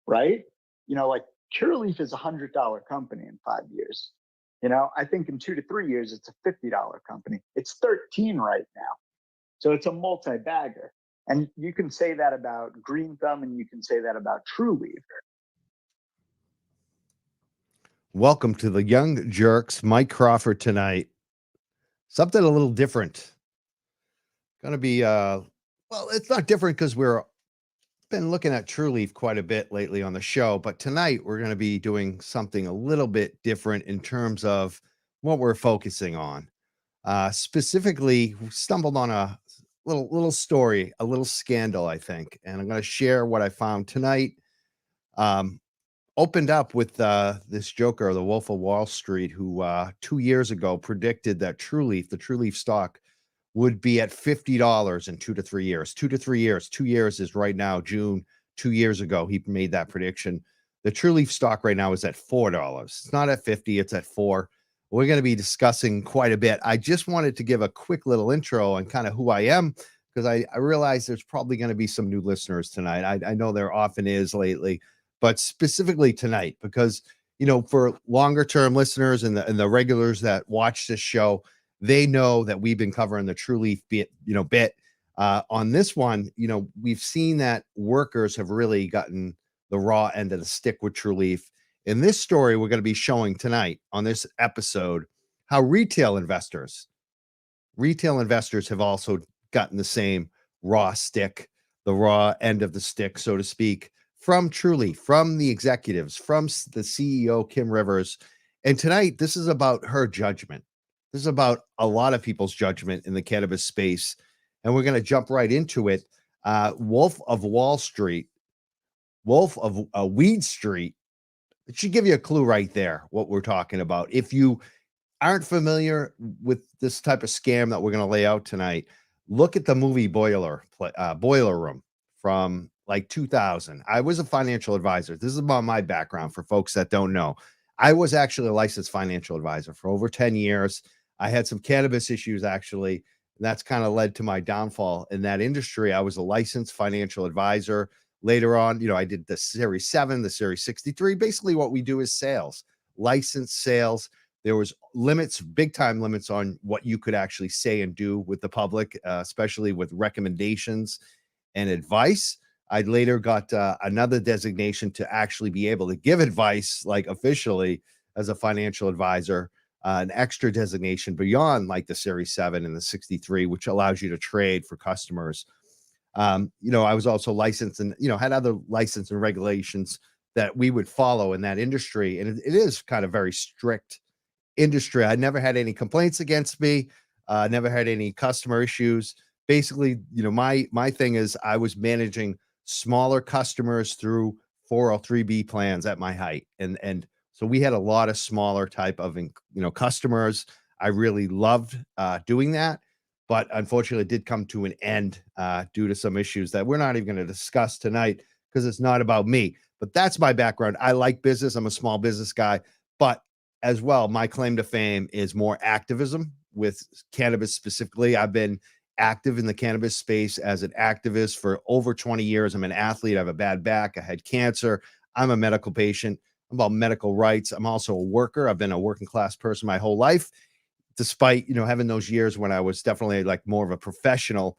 right? Like Curaleaf is $100 company in 5 years. I think in 2 to 3 years, it's a $50 company. It's 13 right now. So it's a multi-bagger. And you can say that about Green Thumb and you can say that about Trulieve. Welcome to the Young Jerks. Mike Crawford tonight. Something a little different. Going to be, well, it's not different because we're been looking at Trulieve quite a bit lately on the show, but tonight we're going to be doing something a little bit different in terms of what we're focusing on. Specifically, we stumbled on a little story, a little scandal, I think, and I'm going to share what I found tonight. Opened up with this joker, the Wolf of Wall Street, who 2 years ago predicted that the Trulieve stock, would be at $50 in 2 to 3 years. 2 to 3 years. 2 years is right now, June. 2 years ago, he made that prediction. The Trulieve stock right now is at $4. It's not at 50, it's at 4. We're going to be discussing quite a bit. I just wanted to give a quick little intro on kind of who I am, because I realize there's probably going to be some new listeners tonight. I know there often is lately, but specifically tonight, because for longer term listeners and the regulars that watch this show, they know that we've been covering the Trulieve bit. On this one, we've seen that workers have really gotten the raw end of the stick with Trulieve. In this story, we're going to be showing tonight on this episode how retail investors have also gotten the same raw stick, the raw end of the stick, so to speak, from Trulieve, from the executives, from the CEO, Kim Rivers. And tonight, this is about her judgment. This is about a lot of people's judgment in the cannabis space, and we're going to jump right into it. Wolf of Wall Street, Wolf of Weed Street. It should give you a clue right there what we're talking about. If you aren't familiar with this type of scam that we're going to lay out tonight, look at the movie Boiler Room from like 2000. I was a financial advisor. This is about my background for folks that don't know. I was actually a licensed financial advisor for over 10 years. I had some cannabis issues, actually, and that's kind of led to my downfall in that industry. I was a licensed financial advisor. Later on, I did the Series 7, the Series 63. Basically, what we do is sales, licensed sales. There was limits, big time limits on what you could actually say and do with the public, especially with recommendations and advice. I later got another designation to actually be able to give advice, like officially as a financial advisor, an extra designation beyond like the Series 7 and the 63, which allows you to trade for customers. I was also licensed and, had other license and regulations that we would follow in that industry. And it is kind of very strict industry. I never had any complaints against me, never had any customer issues. Basically, my thing is I was managing smaller customers through 403B plans at my height. And so we had a lot of smaller type of, customers. I really loved doing that, but unfortunately it did come to an end due to some issues that we're not even going to discuss tonight because it's not about me. But that's my background. I like business. I'm a small business guy, but as well, my claim to fame is more activism with cannabis specifically. I've been active in the cannabis space as an activist for over 20 years. I'm an athlete. I have a bad back. I had cancer. I'm a medical patient. I'm about medical rights. I'm also a worker. I've been a working class person my whole life, despite, having those years when I was definitely like more of a professional.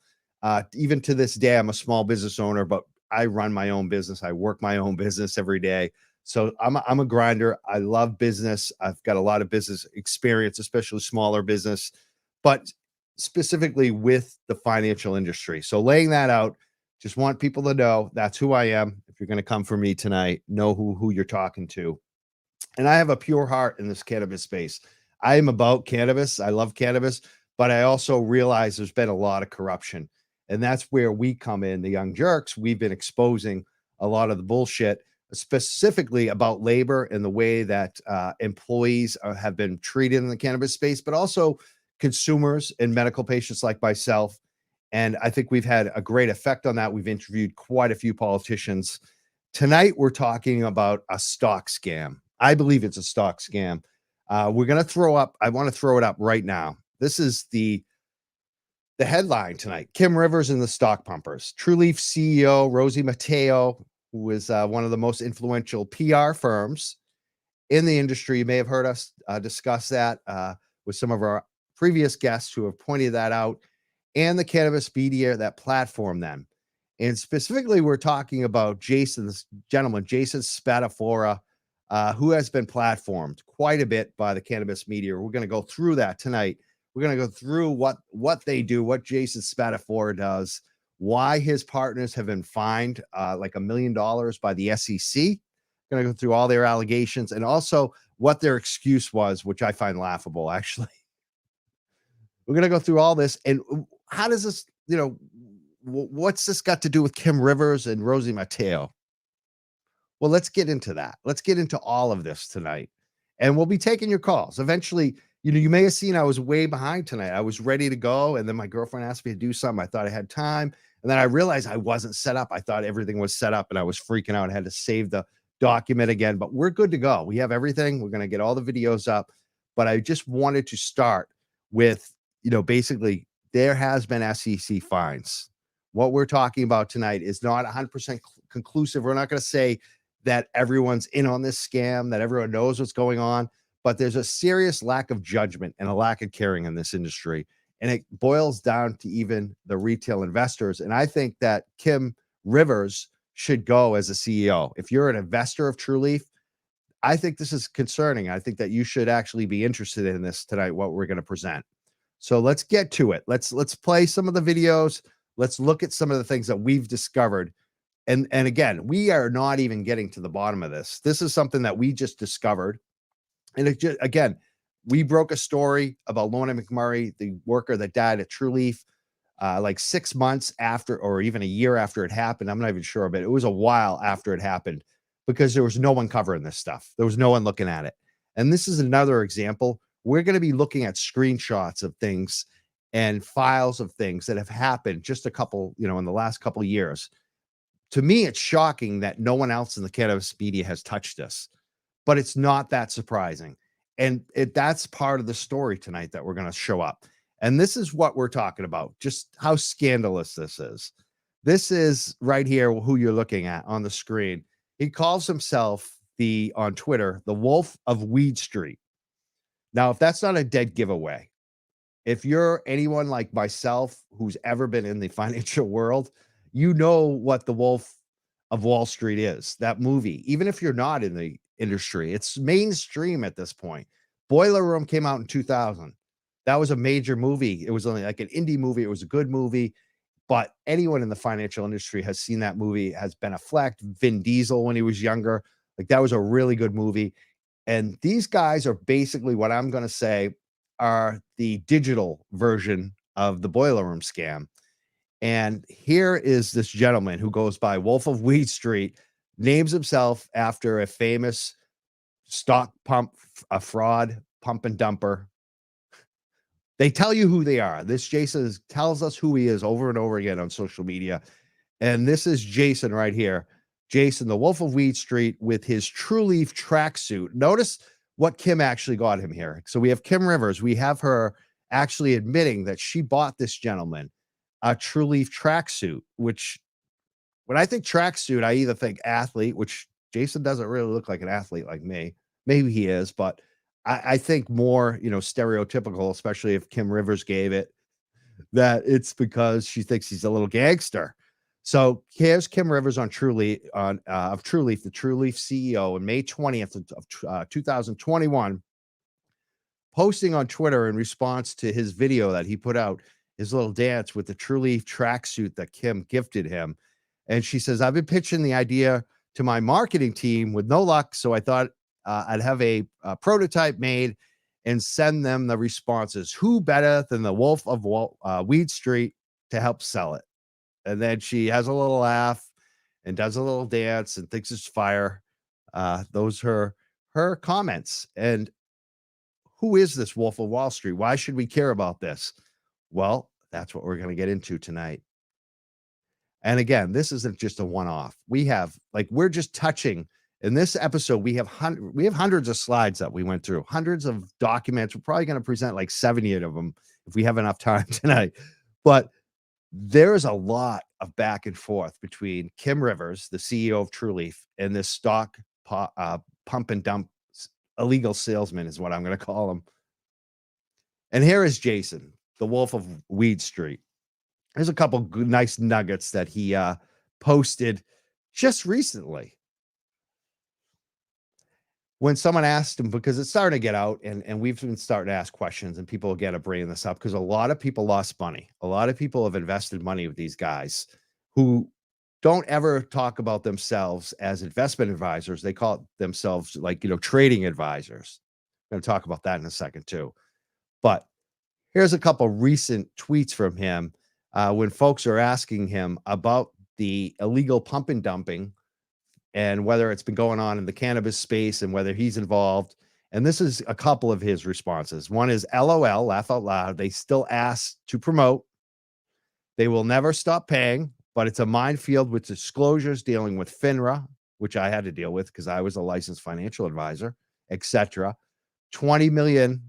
Even to this day, I'm a small business owner, but I run my own business. I work my own business every day. So I'm a grinder. I love business. I've got a lot of business experience, especially smaller business, but specifically with the financial industry. So laying that out, just want people to know that's who I am. If you're going to come for me tonight, know who you're talking to. And I have a pure heart in this cannabis space. I am about cannabis. I love cannabis, but I also realize there's been a lot of corruption. And that's where we come in, the Young Jerks. We've been exposing a lot of the bullshit, specifically about labor and the way that employees have been treated in the cannabis space, but also consumers and medical patients like myself. And I think we've had a great effect on that. We've interviewed quite a few politicians. Tonight, we're talking about a stock scam. I believe it's a stock scam. We're going to throw up, I want to throw it up right now. This is the headline tonight. Kim Rivers and the stock pumpers. Trulieve CEO Rosie Mateo who is one of the most influential PR firms in the industry. You may have heard us discuss that with some of our previous guests who have pointed that out, and the cannabis media, that platform then. And specifically, we're talking about this gentleman, Jason Spatafora, who has been platformed quite a bit by the cannabis media. We're going to go through that tonight. We're going to go through what they do, what Jason Spatafora does, why his partners have been fined like $1 million by the SEC. Going to go through all their allegations and also what their excuse was, which I find laughable, actually. We're going to go through all this. And how does this, what's this got to do with Kim Rivers and Rosie Mateo? Well, let's get into that. Let's get into all of this tonight. And we'll be taking your calls. Eventually, you may have seen I was way behind tonight. I was ready to go. And then my girlfriend asked me to do something. I thought I had time. And then I realized I wasn't set up. I thought everything was set up and I was freaking out. I had to save the document again, but we're good to go. We have everything. We're going to get all the videos up. But I just wanted to start with, basically there has been SEC fines. What we're talking about tonight is not 100% conclusive. We're not going to say that everyone's in on this scam, that everyone knows what's going on, but there's a serious lack of judgment and a lack of caring in this industry. And it boils down to even the retail investors. And I think that Kim Rivers should go as a CEO. If you're an investor of Trulieve, I think this is concerning. I think that you should actually be interested in this tonight, what we're going to present. So let's get to it. Let's play some of the videos. Let's look at some of the things that we've discovered. And again, we are not even getting to the bottom of this. This is something that we just discovered. And again, we broke a story about Lorna McMurray, the worker that died at Trulieve, like 6 months after, or even a year after it happened. I'm not even sure, but it was a while after it happened because there was no one covering this stuff. There was no one looking at it. And this is another example. We're going to be looking at screenshots of things and files of things that have happened just a couple, in the last couple of years. To me, it's shocking that no one else in the cannabis media has touched this, but it's not that surprising. And that's part of the story tonight that we're going to show up. And this is what we're talking about, just how scandalous this is. This is right here who you're looking at on the screen. He calls himself on Twitter, the Wolf of Weed Street. Now, if that's not a dead giveaway, if you're anyone like myself who's ever been in the financial world, you know what the Wolf of Wall Street is, that movie. Even if you're not in the industry, it's mainstream at this point. Boiler Room came out in 2000. That was a major movie. It was only like an indie movie. It was a good movie, but anyone in the financial industry has seen that movie. Has Ben Affleck, Vin Diesel when he was younger. Like, that was a really good movie. And these guys are basically what I'm going to say are the digital version of the Boiler Room scam. And here is this gentleman who goes by Wolf of Weed Street, names himself after a famous stock pump, a fraud pump and dumper. They tell you who they are. This Jason tells us who he is over and over again on social media. And this is Jason right here. Jason, the Wolf of Weed Street, with his Trulieve tracksuit. Notice what Kim actually got him here. So we have Kim Rivers. We have her actually admitting that she bought this gentleman a Trulieve tracksuit, which when I think tracksuit, I either think athlete, which Jason doesn't really look like an athlete like me. Maybe he is, but I think more, stereotypical, especially if Kim Rivers gave it, that it's because she thinks he's a little gangster. So here's Kim Rivers on Trulieve, of Trulieve, the Trulieve CEO, on May 20th of 2021, posting on Twitter in response to his video that he put out, his little dance with the Trulieve tracksuit that Kim gifted him. And she says, I've been pitching the idea to my marketing team with no luck, so I thought I'd have a prototype made and send them the responses. Who better than the Wolf of Weed Street to help sell it? And then she has a little laugh and does a little dance and thinks it's fire. Those are her comments. And who is this Wolf of Wall Street? Why should we care about this? Well, that's what we're going to get into tonight. And again, this isn't just a one-off. We're just touching in this episode. We have hundreds of slides that we went through, hundreds of documents. We're probably going to present like 70 of them if we have enough time tonight. But there is a lot of back and forth between Kim Rivers, the CEO of Trulieve, and this stock pump and dump illegal salesman is what I'm going to call him. And here is Jason, the Wolf of Weed Street. There's a couple good, nice nuggets that he posted just recently. When someone asked him, because it's starting to get out, and we've been starting to ask questions, and people again are bringing this up because a lot of people lost money. A lot of people have invested money with these guys who don't ever talk about themselves as investment advisors. They call themselves trading advisors. I'm going to talk about that in a second too. But here's a couple recent tweets from him when folks are asking him about the illegal pump and dumping and whether it's been going on in the cannabis space and whether he's involved. And this is a couple of his responses. One is LOL, laugh out loud. They still ask to promote. They will never stop paying, but it's a minefield with disclosures dealing with FINRA, which I had to deal with because I was a licensed financial advisor, etc. 20 million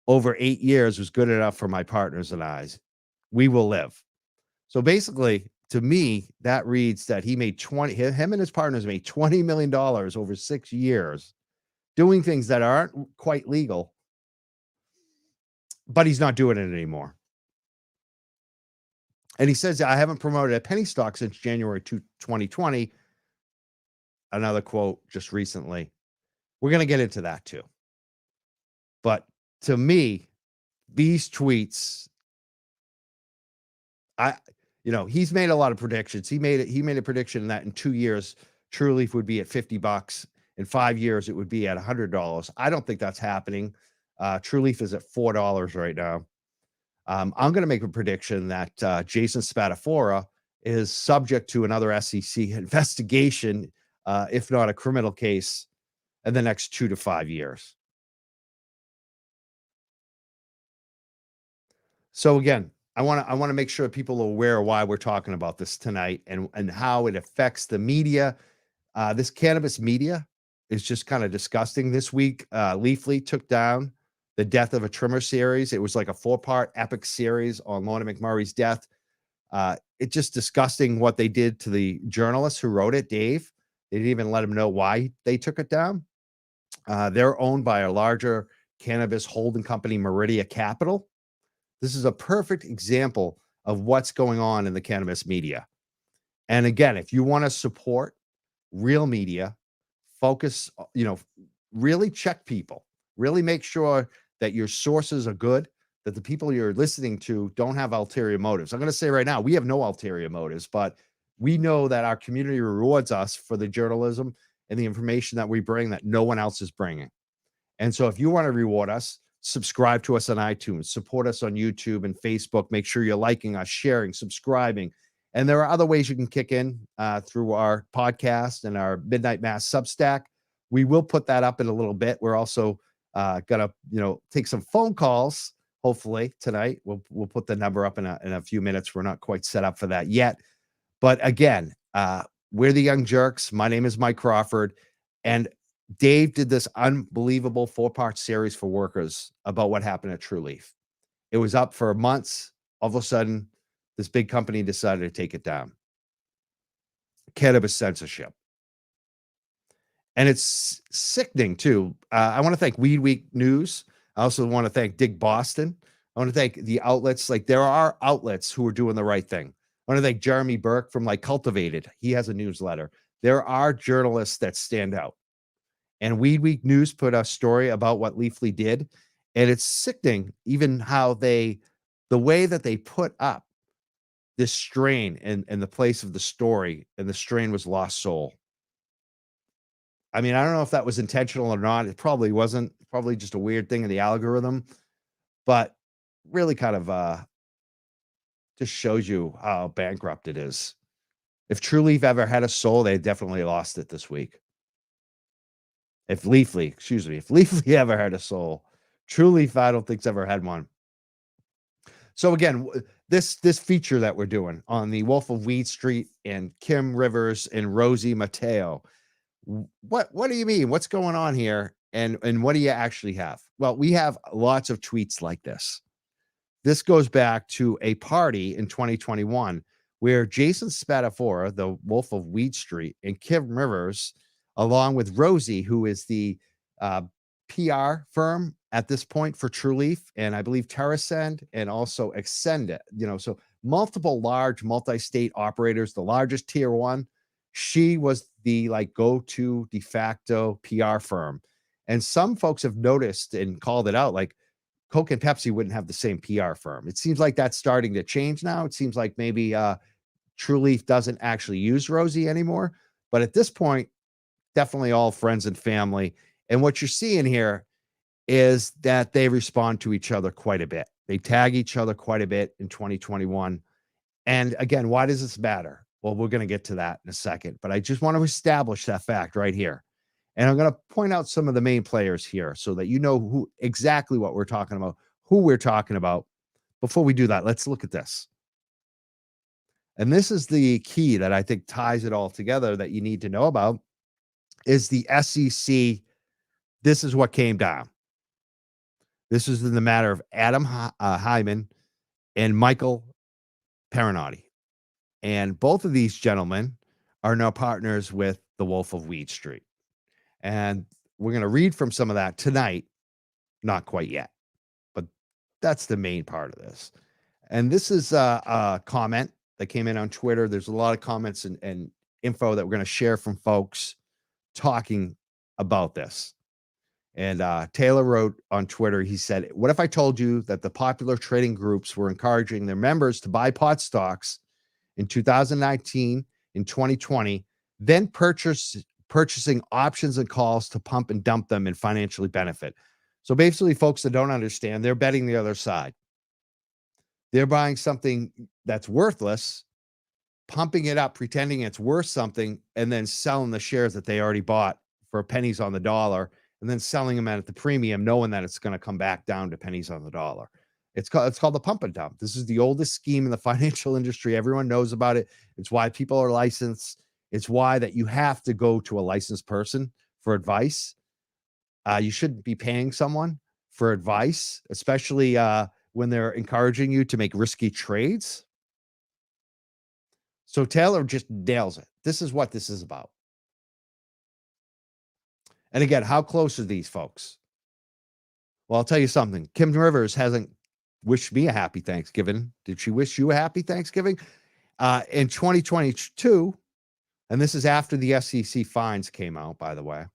over 8 years was good enough for my partners and I. We will live. So basically, to me, that reads that he made him and his partners made $20 million over 6 years doing things that aren't quite legal, but he's not doing it anymore. And he says, I haven't promoted a penny stock since January 2020. Another quote just recently. We're going to get into that too. But to me, these tweets, he's made a lot of predictions. He made a prediction that in 2 years, Trulieve would be at $50. In 5 years, it would be at $100. I don't think that's happening. Trulieve is at $4 right now. I'm going to make a prediction that Jason Spatafora is subject to another SEC investigation, if not a criminal case, in the next 2 to 5 years. So again, I want to make sure people are aware of why we're talking about this tonight and how it affects the media. This cannabis media is just kind of disgusting. This week, Leafly took down the Death of a Trimmer series. It was like a 4-part epic series on Lorna McMurray's death. It's just disgusting what they did to the journalist who wrote it, Dave. They didn't even let him know why they took it down. They're owned by a larger cannabis holding company, Meridia Capital. This is a perfect example of what's going on in the cannabis media. And again, if you want to support real media, focus, really check people, really make sure that your sources are good, that the people you're listening to don't have ulterior motives. I'm going to say right now, we have no ulterior motives, but we know that our community rewards us for the journalism and the information that we bring that no one else is bringing. And so if you want to reward us, subscribe to us on iTunes, support us on YouTube and Facebook. Make sure you're liking us, sharing, subscribing. And there are other ways you can kick in through our podcast and our Midnight Mass Substack. We will put that up in a little bit. We're also going to, take some phone calls, hopefully tonight. We'll put the number up in a few minutes. We're not quite set up for that yet. But again, we're the Young Jerks. My name is Mike Crawford. And Dave did this unbelievable 4-part series for workers about what happened at Trulieve. It was up for months. All of a sudden, this big company decided to take it down. Cannabis censorship. And it's sickening, too. I want to thank Weed Week News. I also want to thank Dig Boston. I want to thank the outlets. There are outlets who are doing the right thing. I want to thank Jeremy Burke from Cultivated. He has a newsletter. There are journalists that stand out. And Weed Week News put a story about what Leafly did. And it's sickening, even how the way that they put up this strain in the place of the story, and the strain was Lost Soul. I mean, I don't know if that was intentional or not. It probably wasn't. Probably just a weird thing in the algorithm. But really kind of just shows you how bankrupt it is. If Trulieve ever had a soul, they definitely lost it this week. If Leafly ever had a soul, Trulieve, I don't think's ever had one. So again, this feature that we're doing on the Wolf of Weed Street and Kim Rivers and Rosie Mateo, what do you mean? What's going on here? And what do you actually have? Well, we have lots of tweets like this. this goes back to a party in 2021 where Jason Spadafora, the Wolf of Weed Street, and Kim Rivers, along with Rosie, who is the PR firm at this point for Trulieve, and I believe TerraSend and also Extend it, so multiple large multi-state operators, the largest tier one. She was the go-to de facto PR firm. And some folks have noticed and called it out, like Coke and Pepsi wouldn't have the same PR firm. It seems like that's starting to change now. It seems like maybe Trulieve doesn't actually use Rosie anymore. But at this point, definitely all friends and family. And what you're seeing here is that they respond to each other quite a bit. They tag each other quite a bit in 2021. And again, why does this matter? Well, we're going to get to that in a second, but I just want to establish that fact right here. And I'm going to point out some of the main players here so that you know who exactly what we're talking about, who we're talking about. Before we do that, let's look at this. And this is the key that I think ties it all together that you need to know about is the SEC. This is what came down. This is in the matter of Adam Hyman and Michael Perinotti. And both of these gentlemen are now partners with the Wolf of Weed Street. And we're going to read from some of that tonight. Not quite yet, but that's the main part of this. And this is a comment that came in on Twitter. There's a lot of comments and info that we're going to share from folks talking about this. And Taylor wrote on Twitter, he said, "What if I told you that the popular trading groups were encouraging their members to buy pot stocks in 2019, in 2020, then purchasing options and calls to pump and dump them and financially benefit?" So basically, folks that don't understand, they're betting the other side. They're buying something that's worthless, pumping it up, pretending it's worth something, and then selling the shares that they already bought for pennies on the dollar, and then selling them at the premium, knowing that it's going to come back down to pennies on the dollar. It's called the pump and dump. This is the oldest scheme in the financial industry. Everyone knows about it. It's why people are licensed. It's why that you have to go to a licensed person for advice. You shouldn't be paying someone for advice, especially when they're encouraging you to make risky trades. So Taylor just nails it. This is what this is about. And again, how close are these folks? Well, I'll tell you something. Kim Rivers hasn't wished me a happy Thanksgiving. Did she wish you a happy Thanksgiving? In 2022, and this is after the SEC fines came out, by the way,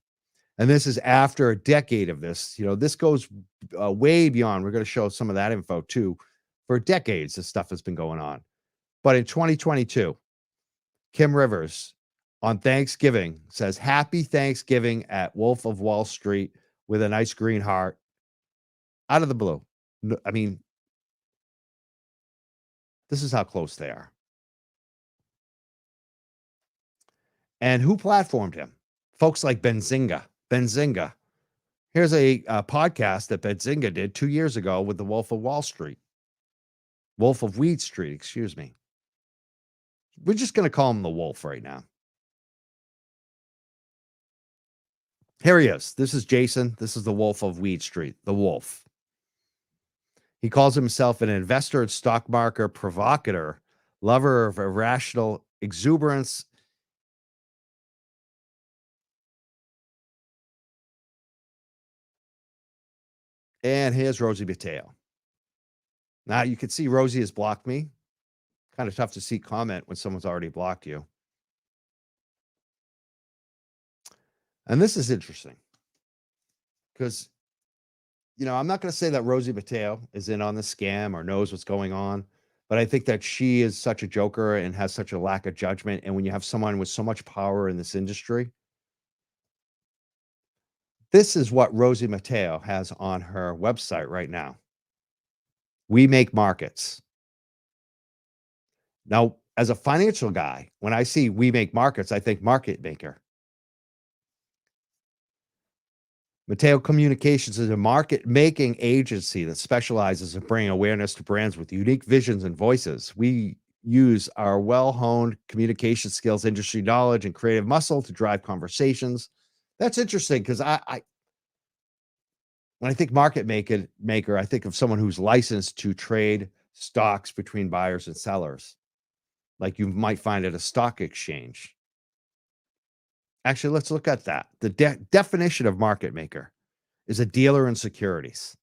and this is after a decade of this. This goes way beyond. We're going to show some of that info too. For decades, this stuff has been going on. But in 2022, Kim Rivers on Thanksgiving says, "Happy Thanksgiving" at Wolf of Wall Street with a nice green heart out of the blue. I mean, this is how close they are. And who platformed him? Folks like Benzinga. Here's a podcast that Benzinga did 2 years ago with the Wolf of Weed Street, excuse me. We're just going to call him the Wolf right now. Here he is. This is Jason. This is the Wolf of Weed Street, the Wolf. He calls himself an investor and stock market provocateur, lover of irrational exuberance. And here's Rosie Mateo. Now you can see Rosie has blocked me. Kind of tough to see comment when someone's already blocked you. And this is interesting because, I'm not going to say that Rosie Mateo is in on the scam or knows what's going on, but I think that she is such a joker and has such a lack of judgment. And when you have someone with so much power in this industry, this is what Rosie Mateo has on her website right now. We make markets. Now, as a financial guy, when I see we make markets, I think market maker. Mateo Communications is a market-making agency that specializes in bringing awareness to brands with unique visions and voices. We use our well-honed communication skills, industry knowledge, and creative muscle to drive conversations. That's interesting because When I think market maker, I think of someone who's licensed to trade stocks between buyers and sellers, like you might find at a stock exchange. Actually, let's look at that. The definition of market maker is a dealer in securities.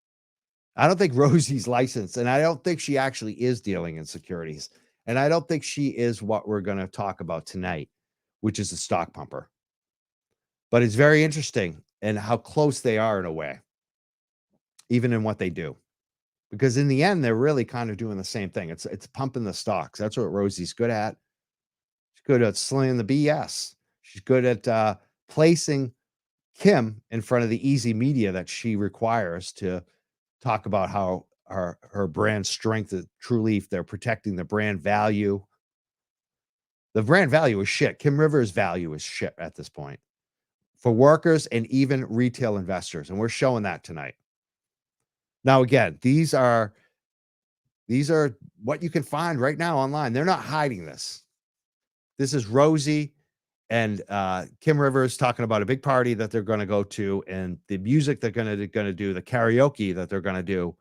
I don't think Rosie's licensed, and I don't think she actually is dealing in securities. And I don't think she is what we're going to talk about tonight, which is a stock pumper. But it's very interesting and how close they are in a way, even in what they do. Because in the end, they're really kind of doing the same thing. It's pumping the stocks. That's what Rosie's good at. She's good at slaying the BS. She's good at placing Kim in front of the easy media that she requires to talk about how her brand strength at Trulieve, they're protecting the brand value. The brand value is shit. Kim Rivers' value is shit at this point for workers and even retail investors. And we're showing that tonight. Now, again, these are what you can find right now online. They're not hiding this. This is Rosie and Kim Rivers talking about a big party that they're going to go to and the music they're going to do, the karaoke that they're going to do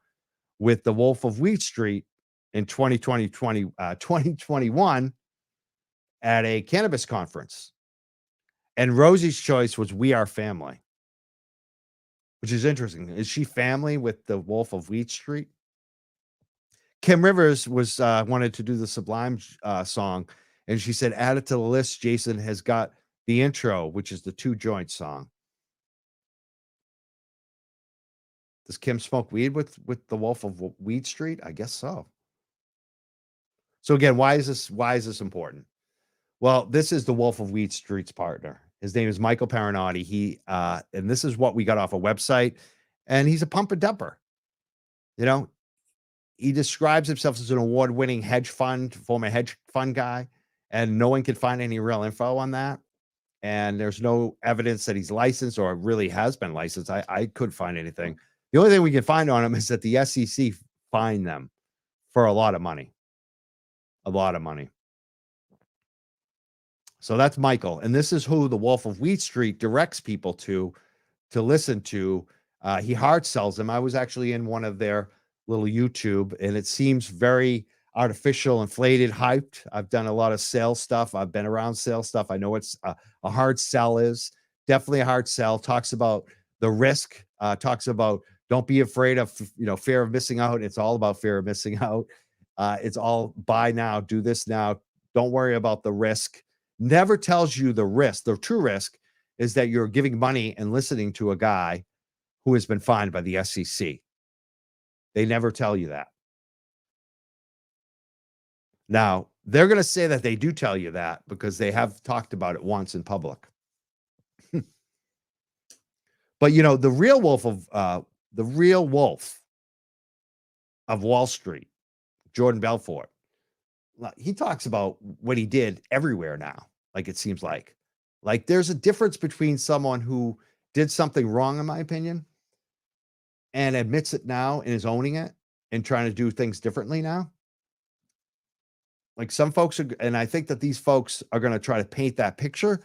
with the Wolf of Wheat Street in 2021 at a cannabis conference. And Rosie's choice was We Are Family, which is interesting. Is she family with the Wolf of Wheat Street? Kim Rivers was wanted to do the Sublime song, and she said, add it to the list. Jason has got the intro, which is the Two Joint song. Does Kim smoke weed with the Wolf of Wheat Street? I guess so. So again, why is this important? Well, this is the Wolf of Wheat Street's partner. His name is Michael Paranotti. He and this is what we got off a website, and he's a pump and dumper. You know, he describes himself as an award-winning former hedge fund guy, and no one can find any real info on that. And there's no evidence that he's licensed or really has been licensed. I couldn't find anything. The only thing we can find on him is that the SEC fined them for a lot of money. A lot of money. So that's Michael. And this is who the Wolf of Wheat Street directs people to listen to. He hard sells them. I was actually in one of their little YouTube, and it seems very artificial, inflated, hyped. I've done a lot of sales stuff. I've been around sales stuff. I know it's a hard sell is. Definitely a hard sell. Talks about the risk. Talks about don't be afraid of, fear of missing out. It's all about fear of missing out. It's all buy now, do this now. Don't worry about the risk. Never tells you the risk. The true risk is that you're giving money and listening to a guy who has been fined by the SEC. They never tell you that. Now, they're going to say that they do tell you that because they have talked about it once in public. But the real wolf of Wall Street, Jordan Belfort, he talks about what he did everywhere now. Like it seems like there's a difference between someone who did something wrong, in my opinion, and admits it now and is owning it and trying to do things differently now. Like some folks are, and I think that these folks are going to try to paint that picture,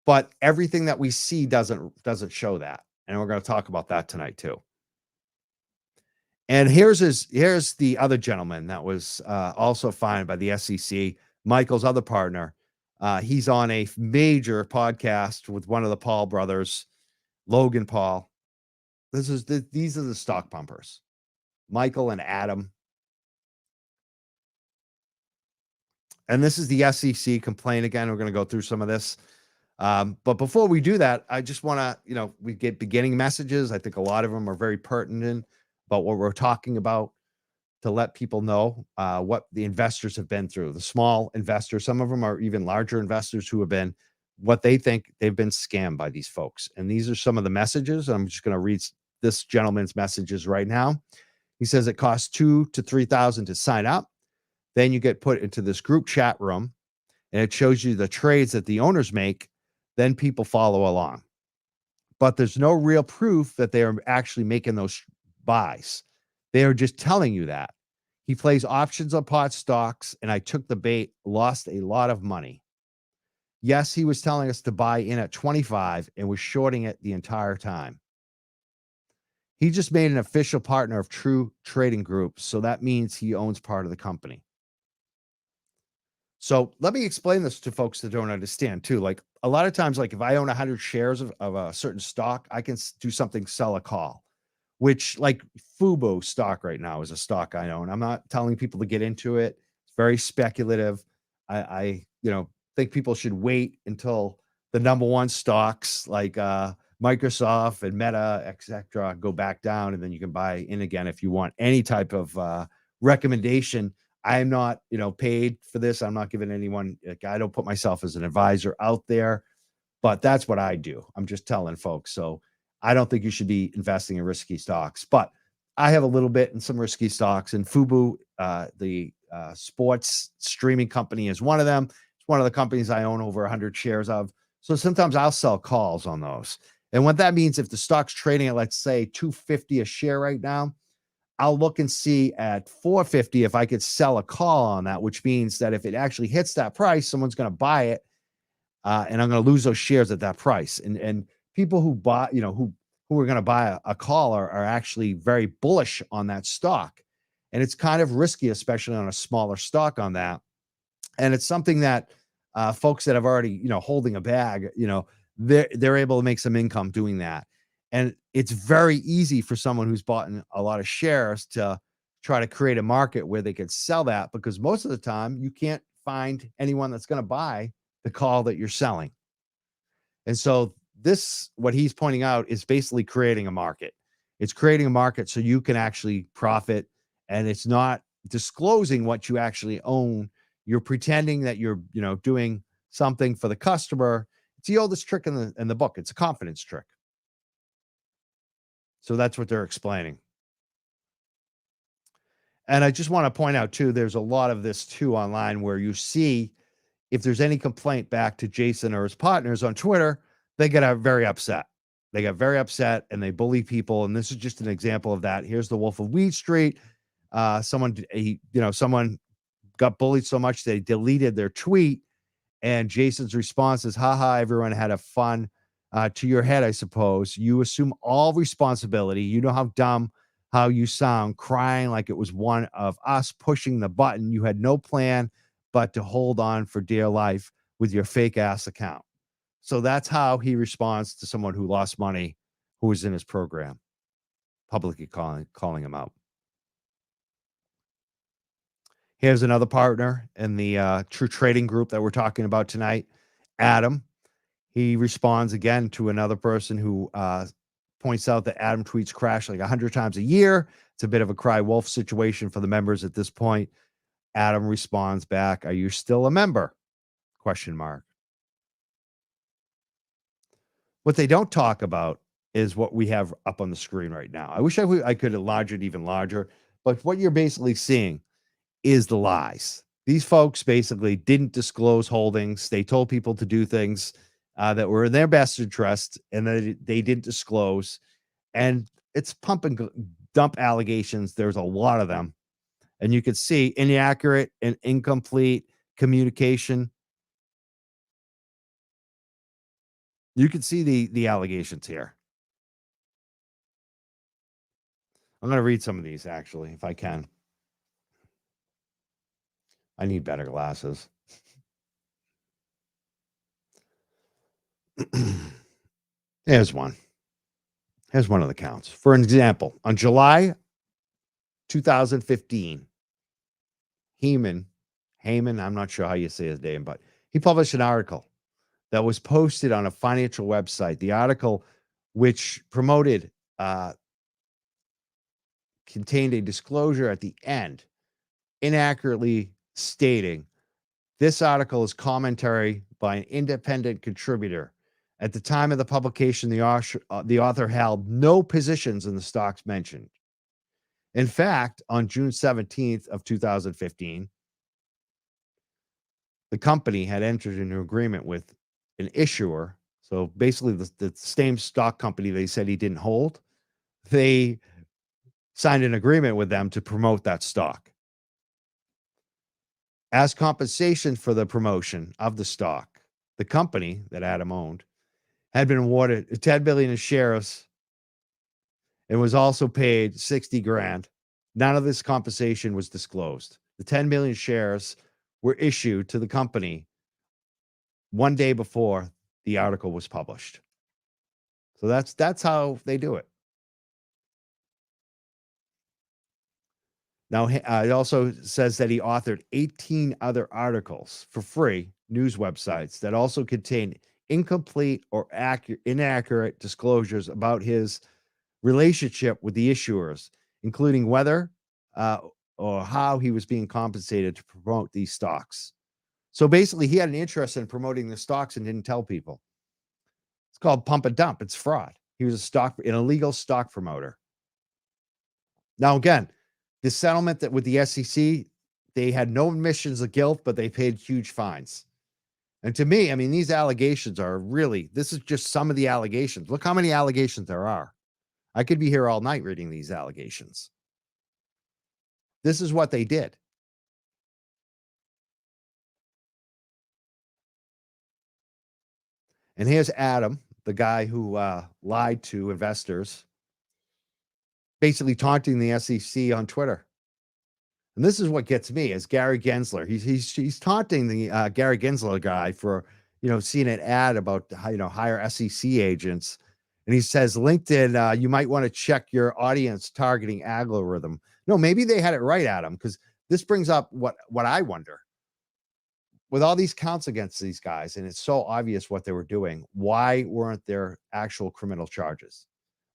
but everything that we see doesn't show that. And we're going to talk about that tonight too. And here's the other gentleman that was also fined by the SEC, Michael's other partner. He's on a major podcast with one of the Paul brothers, Logan Paul. These are the stock pumpers, Michael and Adam. And this is the SEC complaint again. We're going to go through some of this. But before we do that, I just want to, we get beginning messages. I think a lot of them are very pertinent about what we're talking about to let people know what the investors have been through. The small investors, some of them are even larger investors who have been what they think they've been scammed by these folks. And these are some of the messages. I'm just going to read this gentleman's messages right now. He says it costs $2,000 to $3,000 to sign up. Then you get put into this group chat room and it shows you the trades that the owners make. Then people follow along. But there's no real proof that they are actually making those buys. They are just telling you that. He plays options on pot stocks, and I took the bait, lost a lot of money. Yes, he was telling us to buy in at 25 and was shorting it the entire time. He just made an official partner of True Trading Group, so that means he owns part of the company. So let me explain this to folks that don't understand too. Like a lot of times, like if I own 100 shares of a certain stock, I can do something, sell a call, which like Fubo stock right now is a stock I own. I'm not telling people to get into it. It's very speculative. I think people should wait until the number one stocks like Microsoft and Meta, etc., go back down, and then you can buy in again if you want any type of recommendation. I'm not, paid for this. I'm not giving anyone, like, I don't put myself as an advisor out there, but that's what I do. I'm just telling folks. So I don't think you should be investing in risky stocks, but I have a little bit in some risky stocks, and Fubo, the sports streaming company, is one of them. It's one of the companies I own over 100 shares of. So sometimes I'll sell calls on those. And what that means, if the stock's trading at, let's say, 250 a share right now, I'll look and see at 450 if I could sell a call on that, which means that if it actually hits that price, someone's going to buy it, and I'm going to lose those shares at that price. And people who buy, who are going to buy a call are actually very bullish on that stock, and it's kind of risky, especially on a smaller stock on that. And it's something that folks that have already, holding a bag, they're able to make some income doing that. And it's very easy for someone who's bought in a lot of shares to try to create a market where they could sell that, because most of the time you can't find anyone that's going to buy the call that you're selling. And so what he's pointing out is basically creating a market. It's creating a market so you can actually profit, and it's not disclosing what you actually own. You're pretending that you're, doing something for the customer. It's the oldest trick in the book. It's a confidence trick. So that's what they're explaining. And I just want to point out too, there's a lot of this too online where you see if there's any complaint back to Jason or his partners on Twitter, they get very upset. They get very upset and they bully people. And this is just an example of that. Here's the Wolf of Weed Street. Someone got bullied so much they deleted their tweet. And Jason's response is, haha, everyone had a fun. To your head, I suppose. You assume all responsibility. You know how dumb, how you sound, crying like it was one of us pushing the button. You had no plan but to hold on for dear life with your fake ass account. So that's how he responds to someone who lost money, who was in his program, publicly calling him out. Here's another partner in the True Trading Group that we're talking about tonight, Adam. He responds again to another person who points out that Adam tweets crash like 100 times a year. It's a bit of a cry wolf situation for the members at this point. Adam responds back, "Are you still a member?" Question mark. What they don't talk about is what we have up on the screen right now. I wish I could enlarge it even larger, but what you're basically seeing is the lies. These folks basically didn't disclose holdings. They told people to do things that were in their best interest, and they didn't disclose. And it's pump and dump allegations. There's a lot of them. And you can see inaccurate and incomplete communication. You can see the allegations here. I'm going to read some of these, actually, if I can. I need better glasses. Here's one. Here's one of the counts. For an example, on July 2015, Heyman, I'm not sure how you say his name, but he published an article that was posted on a financial website. The article, which promoted, contained a disclosure at the end, inaccurately stating, "This article is commentary by an independent contributor. At the time of the publication, the author held no positions in the stocks mentioned." In fact, on June 17th of 2015, the company had entered into an agreement with an issuer. So basically the same stock company they said he didn't hold, they signed an agreement with them to promote that stock. As compensation for the promotion of the stock, the company that Adam owned had been awarded 10 billion in shares and was also paid 60 grand. None of this compensation was disclosed. The 10 million shares were issued to the company one day before the article was published. So that's how they do it. Now, it also says that he authored 18 other articles for free news websites that also contain incomplete or inaccurate disclosures about his relationship with the issuers, including whether or how he was being compensated to promote these stocks. So basically, he had an interest in promoting the stocks and didn't tell people. It's called pump and dump. It's fraud. He was an illegal stock promoter. Now, again, the settlement that with the SEC, they had no admissions of guilt, but they paid huge fines. And to me, I mean, these allegations are really, this is just some of the allegations. Look how many allegations there are. I could be here all night reading these allegations. This is what they did. And here's Adam, the guy who lied to investors, basically taunting the SEC on Twitter. And this is what gets me is Gary Gensler. He's taunting the Gary Gensler guy for, seeing an ad about, hire SEC agents. And he says, LinkedIn, you might want to check your audience targeting algorithm. No, maybe they had it right, Adam, because this brings up what I wonder. With all these counts against these guys, and it's so obvious what they were doing, why weren't there actual criminal charges?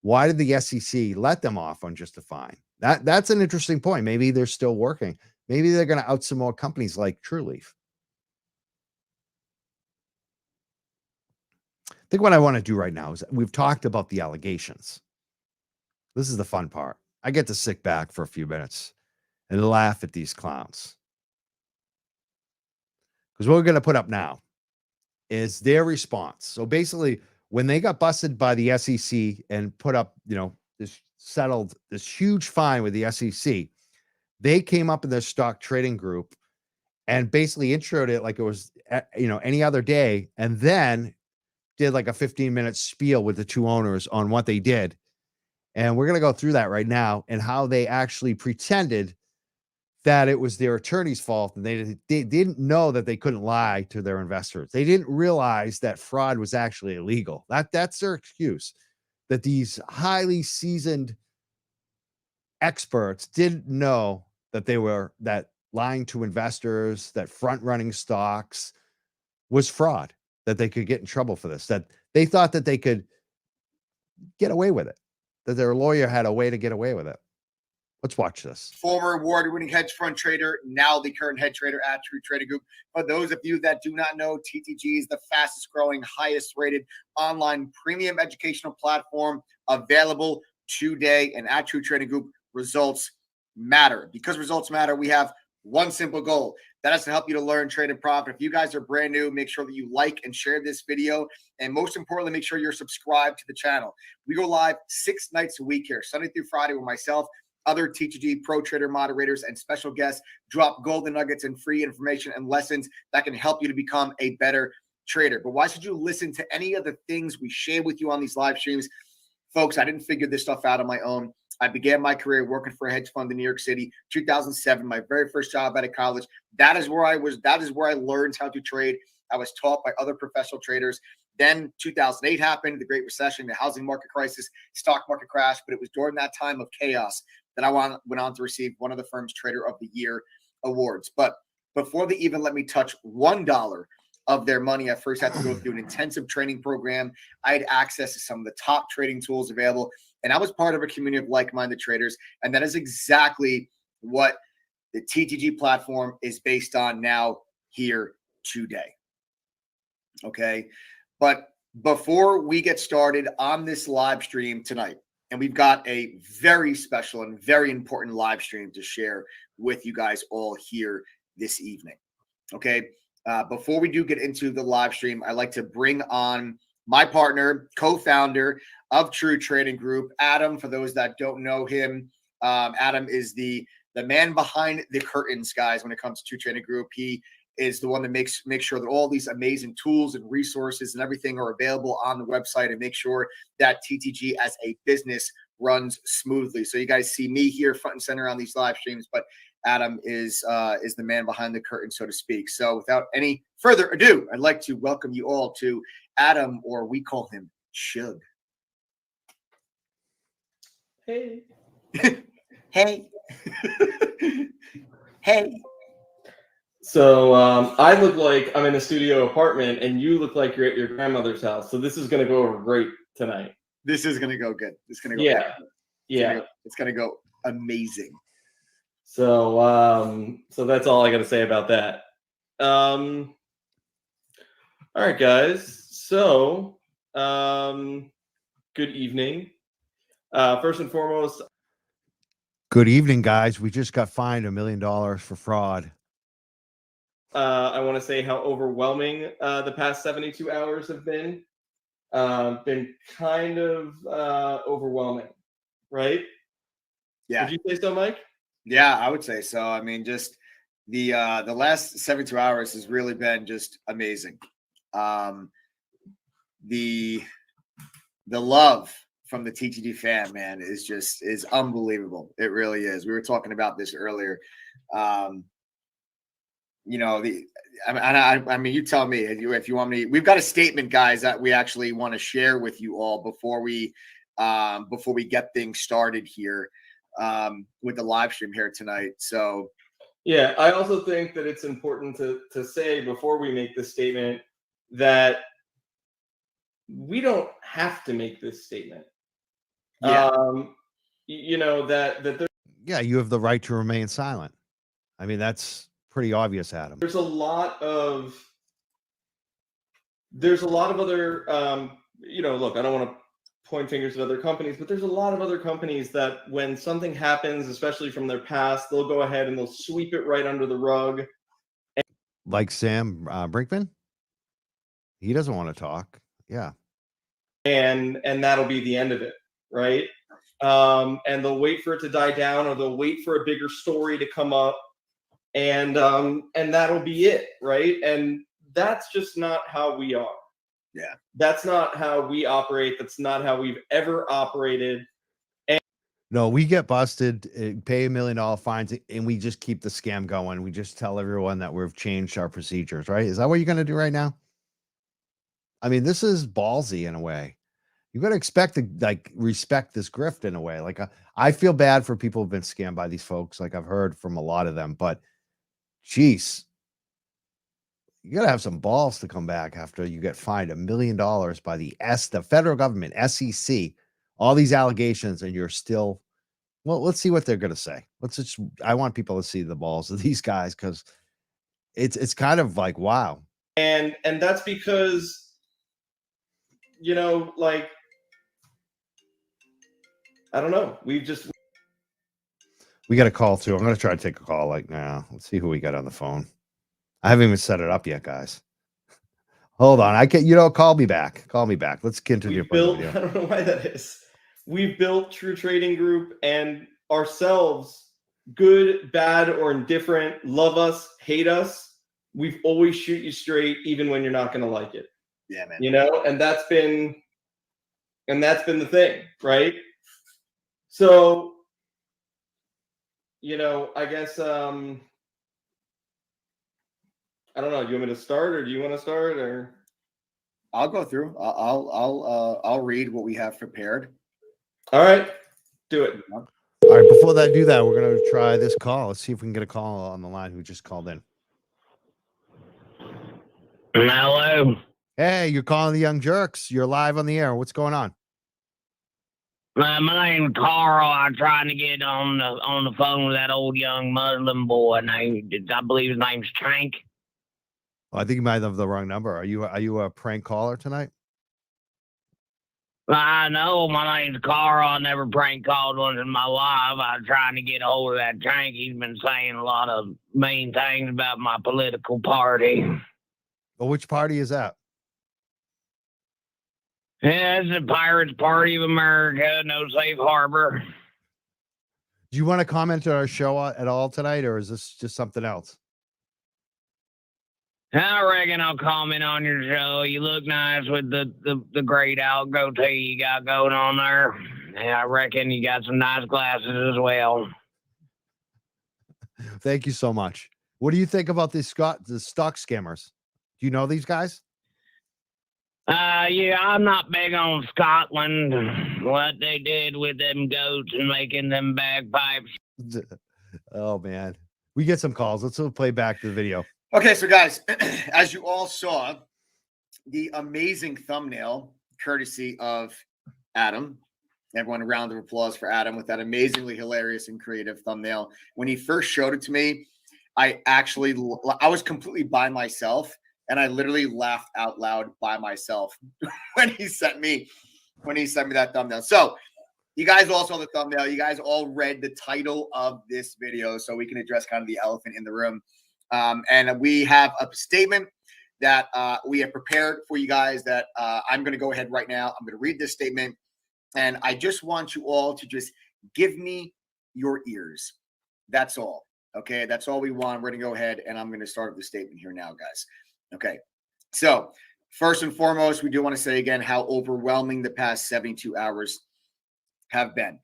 Why did the SEC let them off on just a fine? That's an interesting point. Maybe they're still working. Maybe they're going to out some more companies like Trulieve. I think what I want to do right now is we've talked about the allegations. This is the fun part. I get to sit back for a few minutes and laugh at these clowns. Because what we're going to put up now is their response. So basically, when they got busted by the SEC and put up, this huge fine with the SEC, they came up in their stock trading group and basically introed it like it was, any other day, and then did like a 15-minute spiel with the two owners on what they did. And we're going to go through that right now and how they actually pretended that it was their attorney's fault, and they didn't know that they couldn't lie to their investors. They didn't realize that fraud was actually illegal. That's their excuse, that these highly seasoned experts didn't know that lying to investors, that front running stocks was fraud, that they could get in trouble for this, that they thought that they could get away with it, that their lawyer had a way to get away with it. Let's watch this. Former award-winning hedge fund trader, now the current head trader at Trulieve Trading Group. For those of you that do not know, TTG is the fastest growing, highest rated online premium educational platform available today. And at Trulieve Trading Group, results matter. Because results matter, we have one simple goal. That is to help you to learn, trade, and profit. If you guys are brand new, make sure that you like and share this video. And most importantly, make sure you're subscribed to the channel. We go live 6 nights a week here, Sunday through Friday, with myself, other TTG pro trader moderators, and special guests drop golden nuggets and free information and lessons that can help you to become a better trader. But why should you listen to any of the things we share with you on these live streams? Folks, I didn't figure this stuff out on my own. I began my career working for a hedge fund in New York City, 2007, my very first job out of college. That is where I was. That is where I learned how to trade. I was taught by other professional traders. Then 2008 happened, the Great Recession, the housing market crisis, stock market crash. But it was during that time of chaos that I went on to receive one of the firm's Trader of the Year awards. But before they even let me touch $1 of their money, I first had to go through an intensive training program. I had access to some of the top trading tools available, and I was part of a community of like-minded traders. And that is exactly what the TTG platform is based on now here today. Okay. But before we get started on this live stream tonight, and we've got a very special and very important live stream to share with you guys all here this evening. Okay. Before we do get into the live stream, I'd like to bring on my partner, co-founder of Trulieve Trading Group, Adam. For those that don't know him, Adam is the man behind the curtains, guys, when it comes to Trulieve Trading Group. He is the one that makes sure that all these amazing tools and resources and everything are available on the website, and make sure that TTG as a business runs smoothly. So you guys see me here front and center on these live streams, but Adam is the man behind the curtain, so to speak. So without any further ado, I'd like to welcome you all to Adam, or we call him Shug. Hey. Hey. Hey. So I look like I'm in a studio apartment, and you look like you're at your grandmother's house. So this is going to go over great tonight. This is going to go good. It's going to go It's going to go amazing. So that's all I got to say about that. All right, guys. So good evening. First and foremost, Good evening, guys. We just got fined $1 million for fraud. I want to say how overwhelming the past 72 hours have been. Been kind of overwhelming, right? Yeah. Would you say so, Mike? Yeah, I would say so. I mean, just the last 72 hours has really been just amazing. The love from the TTD fan, man, is unbelievable. It really is. We were talking about this earlier. You know, I mean, you tell me if you want me. We've got a statement, guys, that we actually want to share with you all before we get things started here with the live stream here tonight. So, yeah, I also think that it's important to say before we make this statement that we don't have to make this statement. yeah, You know that there, Yeah, you have the right to remain silent. I mean, that's pretty obvious, Adam. there's a lot of other you know, look, I don't want to point fingers at other companies, but there's a lot of other companies that when something happens, especially from their past, they'll go ahead and they'll sweep it right under the rug. Like Sam Brinkman? He doesn't want to talk. Yeah. And that'll be the end of it, right? And they'll wait for it to die down, or they'll wait for a bigger story to come up, and that'll be it, right? And that's just not how we are. yeah. That's not how we operate. That's not how we've ever operated. No, we get busted, pay $1 million fines, and we just keep the scam going. We just tell everyone that we've changed our procedures, right? Is that what you're going to do right now? I mean, this is ballsy in a way. You got to expect to respect this grift in a way. Like I feel bad for people who've been scammed by these folks. Like I've heard from a lot of them, but geez, you got to have some balls to come back after you get fined $1 million by the federal government, SEC, all these allegations, and you're still. Well, let's see what they're going to say. I want people to see the balls of these guys, because it's kind of like, wow. And that's because, you know, like, I don't know. We got a call too. I'm going to try to take a call like now. Let's see who we got on the phone. I haven't even set it up yet, guys. Hold on. I can't, call me back. Call me back. Let's continue. I don't know why that is. We've built True Trading Group and ourselves, good, bad, or indifferent, love us, hate us. We've always shoot you straight, even when you're not going to like it. Yeah, man. You know, and that's been the thing, right? So, you know, I guess I don't know. Do you want me to start, or do you want to start, or? I'll go through. I'll read what we have prepared. All right, do it. All right. Before that, do that. We're going to try this call. Let's see if we can get a call on the line who just called in. Hello. Hey, you're calling the Young Jerks. You're live on the air. What's going on? My name's Carl. I'm trying to get on the phone with that old young Muslim boy named, I believe his name's Tank. Oh, I think you might have the wrong number. Are you a prank caller tonight? I know my name's Carl. I never prank called once in my life. I'm trying to get a hold of that Tank. He's been saying a lot of mean things about my political party. Well, which party is that? Yeah, it's the Pirates Party of America. No safe harbor. Do you want to comment on our show at all tonight, or is this just something else? I reckon I'll comment on your show. You look nice with the grayed out goatee you got going on there. And I reckon you got some nice glasses as well. Thank you so much. What do you think about the stock scammers? Do you know these guys? Yeah, I'm not big on Scotland. What they did with them goats and making them bagpipes. Oh man, we get some calls. Let's play back the video. Okay, so guys, as you all saw, the amazing thumbnail courtesy of Adam. Everyone, a round of applause for Adam with that amazingly hilarious and creative thumbnail. When he first showed it to me, I was completely by myself, and I literally laughed out loud by myself when he sent me that thumbnail. So you guys all saw the thumbnail. You guys all read the title of this video, so we can address kind of the elephant in the room. And we have a statement that we have prepared for you guys that I'm going to go ahead right now. I'm going to read this statement, and I just want you all to just give me your ears. That's all. Okay, that's all we want. We're going to go ahead, and I'm going to start with the statement here now, guys. Okay, so first and foremost, we do want to say again how overwhelming the past 72 hours have been.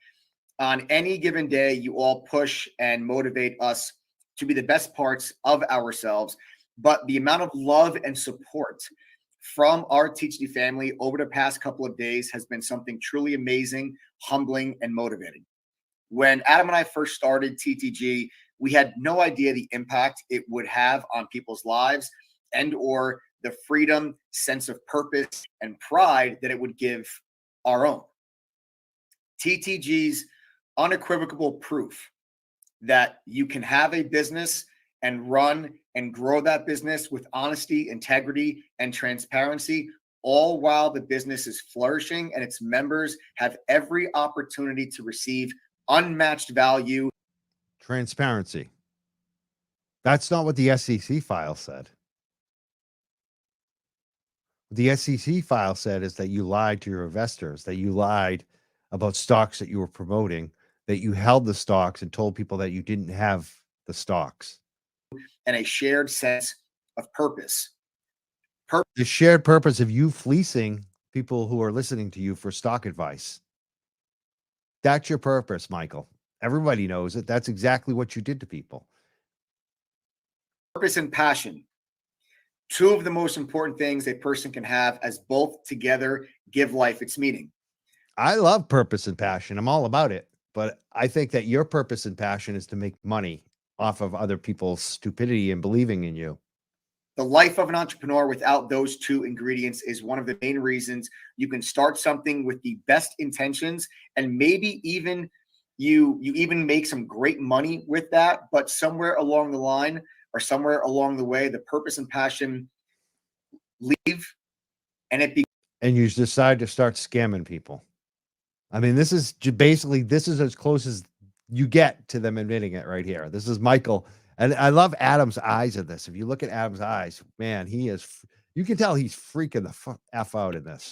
On any given day, you all push and motivate us to be the best parts of ourselves, but the amount of love and support from our TTG family over the past couple of days has been something truly amazing, humbling, and motivating. When Adam and I first started TTG, we had no idea the impact it would have on people's lives and or the freedom, sense of purpose, and pride that it would give our own. TTG's unequivocal proof that you can have a business and run and grow that business with honesty, integrity, and transparency, all while the business is flourishing and its members have every opportunity to receive unmatched value. Transparency. That's not what the SEC file said. What the SEC file said is that you lied to your investors, that you lied about stocks that you were promoting, that you held the stocks and told people that you didn't have the stocks. And a shared sense of purpose. The shared purpose of you fleecing people who are listening to you for stock advice. That's your purpose, Michael. Everybody knows it. That's exactly what you did to people. Purpose and passion. Two of the most important things a person can have, as both together give life its meaning. I love purpose and passion. I'm all about it. But I think that your purpose and passion is to make money off of other people's stupidity and believing in you. The life of an entrepreneur without those two ingredients is one of the main reasons you can start something with the best intentions, and maybe even you even make some great money with that, but somewhere along the line or somewhere along the way, the purpose and passion leave, and and you decide to start scamming people. I mean, this is as close as you get to them admitting it right here. This is Michael. And I love Adam's eyes in this. If you look at Adam's eyes, man, you can tell he's freaking the F out in this.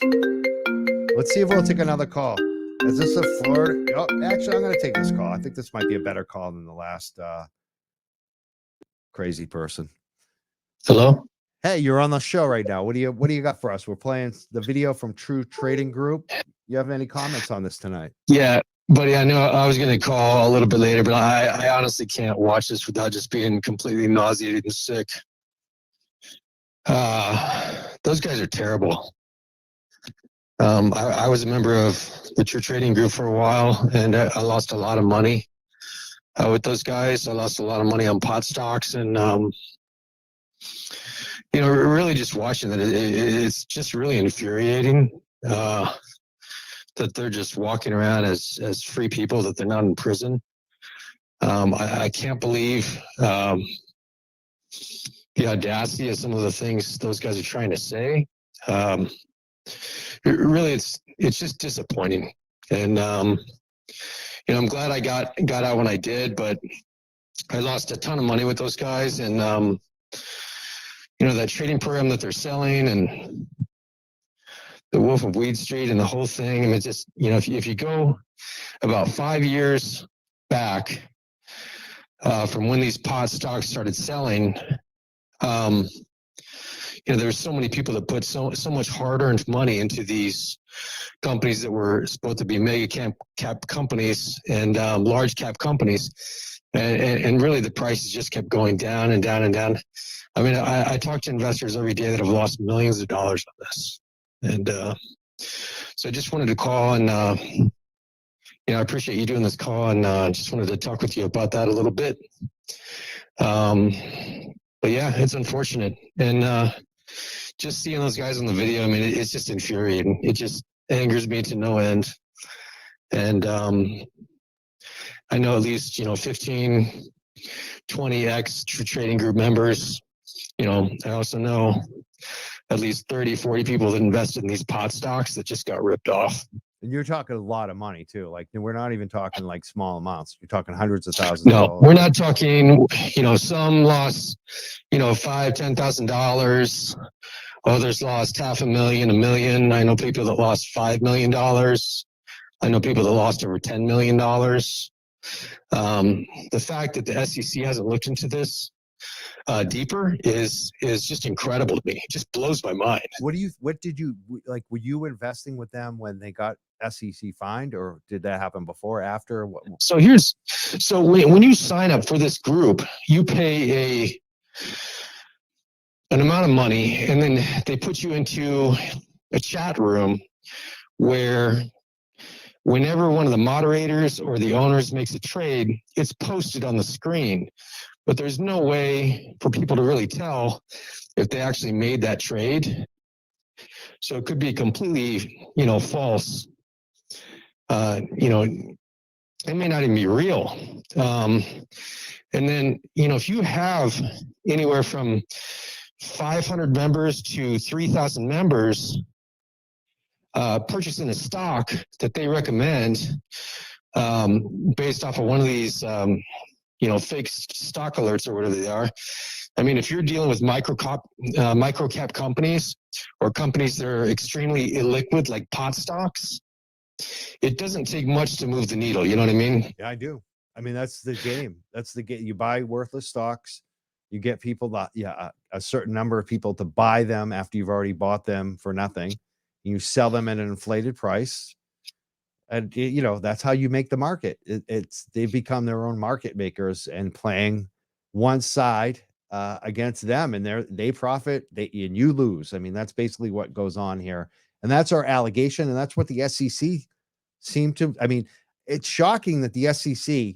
Let's see if we'll take another call. Is this a Florida? Oh, actually, I'm going to take this call. I think this might be a better call than the last crazy person. Hello? Hey, you're on the show right now. What do you got for us? We're playing the video from True Trading Group. You have any comments on this tonight? Yeah, buddy, I know I was going to call a little bit later, but I honestly can't watch this without just being completely nauseated and sick. Those guys are terrible. I was a member of the True Trading Group for a while, and I lost a lot of money with those guys. I lost a lot of money on pot stocks, and really just watching that, it's just really infuriating that they're just walking around as free people, that they're not in prison. I can't believe the audacity of some of the things those guys are trying to say. Really, it's just disappointing. And I'm glad I got out when I did, but I lost a ton of money with those guys. And that trading program that they're selling, and the Wolf of Weed Street and the whole thing. I mean, it's just, if you go about 5 years back from when these pot stocks started selling, there's so many people that put so much hard-earned money into these companies that were supposed to be mega cap companies and large cap companies, and really the prices just kept going down and down and down. I mean, I talk to investors every day that have lost millions of dollars on this, and so I just wanted to call and I appreciate you doing this call, and just wanted to talk with you about that a little bit. But yeah, it's unfortunate, and just seeing those guys on the video, I mean, it's just infuriating. It just angers me to no end. And I know at least 15, 20 trading group members. I also know at least 30, 40 people that invested in these pot stocks that just got ripped off. And you're talking a lot of money too. Like, we're not even talking like small amounts. You're talking hundreds of thousands. No, we're not talking, some lost, $5,000-$10,000. Others lost $500,000, $1 million. I know people that lost $5 million. I know people that lost over $10 million. The fact that the SEC hasn't looked into this deeper is just incredible to me. It just blows my mind. What did you like? Were you investing with them when they got SEC fined, or did that happen before, after? So when you sign up for this group, you pay an amount of money, and then they put you into a chat room where whenever one of the moderators or the owners makes a trade, it's posted on the screen. But there's no way for people to really tell if they actually made that trade. So it could be completely, false. It may not even be real. And then, if you have anywhere from 500 members to 3,000 members purchasing a stock that they recommend based off of one of these fake stock alerts or whatever they are. I mean, if you're dealing with micro cap companies or companies that are extremely illiquid, like pot stocks, it doesn't take much to move the needle. You know what I mean? Yeah, I do. I mean, that's the game. That's the game. You buy worthless stocks. You get people a certain number of people to buy them after you've already bought them for nothing. You sell them at an inflated price. And that's how you make the market. They've become their own market makers and playing one side against them, and they profit, and you lose. I mean, that's basically what goes on here, and that's our allegation, and that's what the SEC seemed to. I mean, it's shocking that the SEC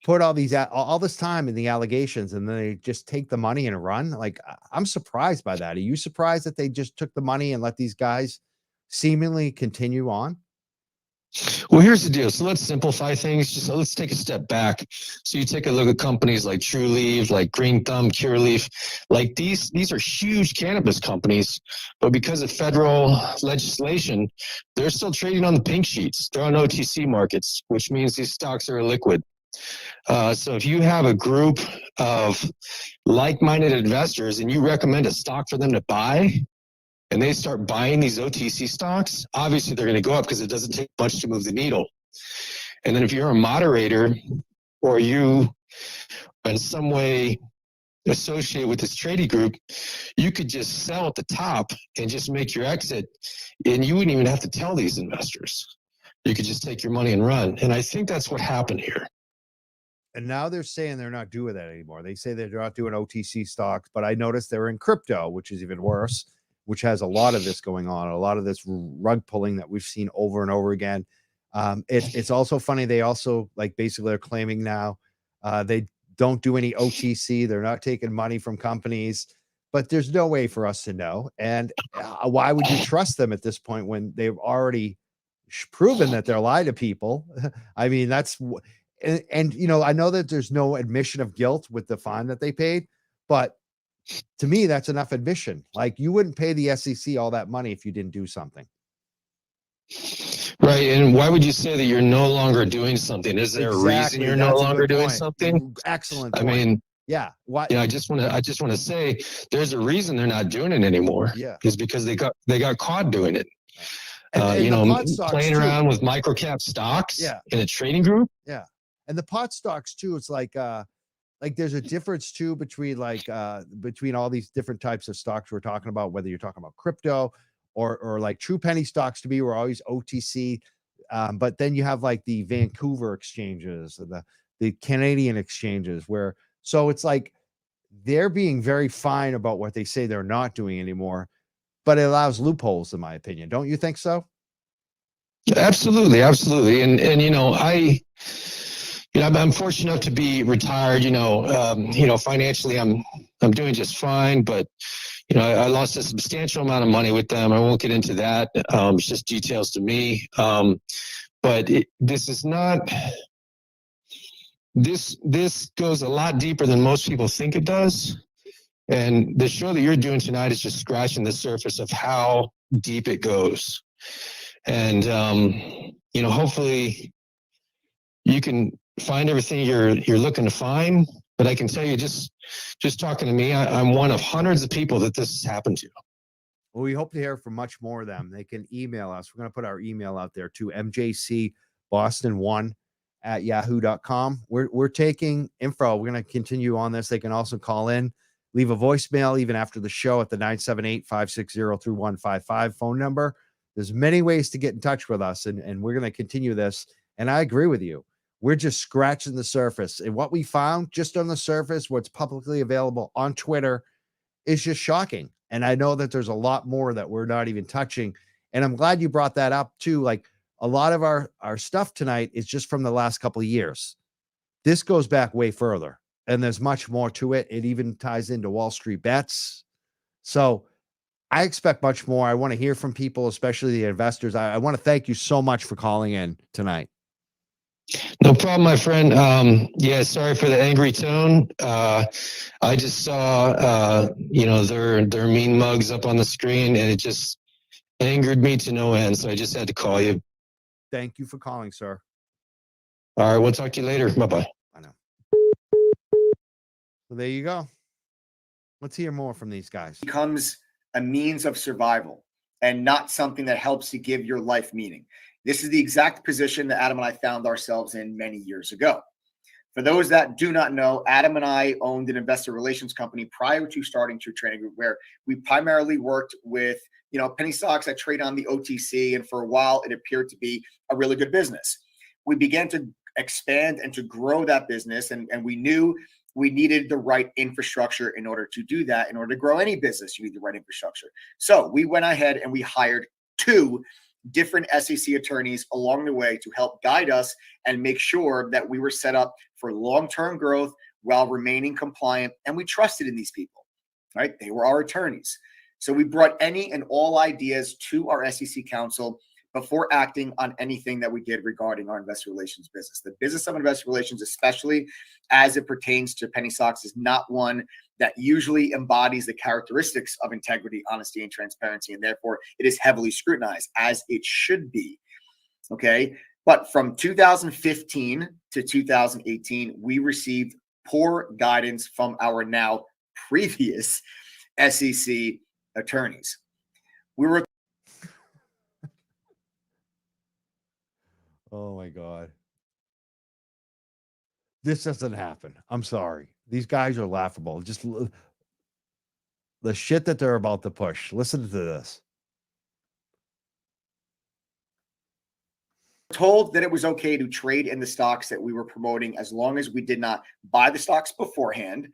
put all this time in the allegations, and then they just take the money and run. Like, I'm surprised by that. Are you surprised that they just took the money and let these guys seemingly continue on? Well, here's the deal. So let's simplify things. Let's take a step back. So you take a look at companies like Trulieve, like Green Thumb, Cureleaf, like these are huge cannabis companies, but because of federal legislation, they're still trading on the pink sheets. They're on OTC markets, which means these stocks are illiquid. So if you have a group of like-minded investors and you recommend a stock for them to buy, and they start buying these OTC stocks, obviously they're going to go up because it doesn't take much to move the needle. And then if you're a moderator or you in some way associate with this trading group, you could just sell at the top and just make your exit, and you wouldn't even have to tell these investors. You could just take your money and run. And I think that's what happened here. And now they're saying they're not doing that anymore. They say they're not doing OTC stocks, but I noticed they're in crypto, which is even worse, which has a lot of this going on, a lot of this rug pulling that we've seen over and over again. It's also funny. They also, like, basically they're claiming now they don't do any OTC. They're not taking money from companies, but there's no way for us to know. And why would you trust them at this point when they've already proven that they're lying to people? I mean, and I know that there's no admission of guilt with the fine that they paid, but to me, that's enough admission. Like, you wouldn't pay the SEC all that money if you didn't do something. Right. And why would you say that you're no longer doing something? Is there a reason you're no longer doing something? Excellent point. I mean, yeah. Why? I just want to say there's a reason they're not doing it anymore. Yeah. Is because they got caught doing it. And playing around with microcap stocks in a trading group. Yeah. And the pot stocks too. It's like, like there's a difference too between between all these different types of stocks we're talking about, whether you're talking about crypto or like true penny stocks. To me, were always OTC. But then you have like the Vancouver exchanges and the Canadian exchanges where, so it's like they're being very fine about what they say they're not doing anymore, but it allows loopholes, in my opinion. Don't you think so? Absolutely, absolutely. And I'm fortunate enough to be retired. Financially, I'm doing just fine. But I lost a substantial amount of money with them. I won't get into that. It's just details to me. But this is not. This goes a lot deeper than most people think it does. And the show that you're doing tonight is just scratching the surface of how deep it goes. And hopefully you can find everything you're looking to find. But I can tell you, just talking to me, I'm one of hundreds of people that this has happened to. Well, we hope to hear from much more of them. They can email us. We're going to put our email out there to mjcboston1@yahoo.com. We're taking info. We're going to continue on this. They can also call in, leave a voicemail even after the show at the 978-560-3155 phone number. There's many ways to get in touch with us, and we're going to continue this. And I agree with you. We're just scratching the surface. And what we found just on the surface, what's publicly available on Twitter, is just shocking. And I know that there's a lot more that we're not even touching. And I'm glad you brought that up too. Like a lot of our stuff tonight is just from the last couple of years. This goes back way further, and there's much more to it. It even ties into Wall Street bets. So I expect much more. I want to hear from people, especially the investors. I want to thank you so much for calling in tonight. No problem, my friend. Sorry for the angry tone. I just saw, their mean mugs up on the screen, and it just angered me to no end. So I just had to call you. Thank you for calling, sir. All right, we'll talk to you later. Bye-bye. I know. So there you go. Let's hear more from these guys. Becomes a means of survival and not something that helps to give your life meaning. This is the exact position that Adam and I found ourselves in many years ago. For those that do not know, Adam and I owned an investor relations company prior to starting True Trading Group, where we primarily worked with, penny stocks that trade on the OTC. And for a while, it appeared to be a really good business. We began to expand and to grow that business. And we knew we needed the right infrastructure in order to do that. In order to grow any business, you need the right infrastructure. So we went ahead and we hired 2 different SEC attorneys along the way to help guide us and make sure that we were set up for long-term growth while remaining compliant. And we trusted in these people, right? They were our attorneys. So we brought any and all ideas to our SEC counsel before acting on anything that we did regarding our investor relations business. The business of investor relations, especially as it pertains to penny stocks, is not one that usually embodies the characteristics of integrity, honesty, and transparency, and therefore it is heavily scrutinized, as it should be. Okay, but from 2015 to 2018, we received poor guidance from our now previous SEC attorneys. We were Oh my God. This doesn't happen. I'm sorry. These guys are laughable. Just the shit that they're about to push. Listen to this. told that it was okay to trade in the stocks that we were promoting as long as we did not buy the stocks beforehand.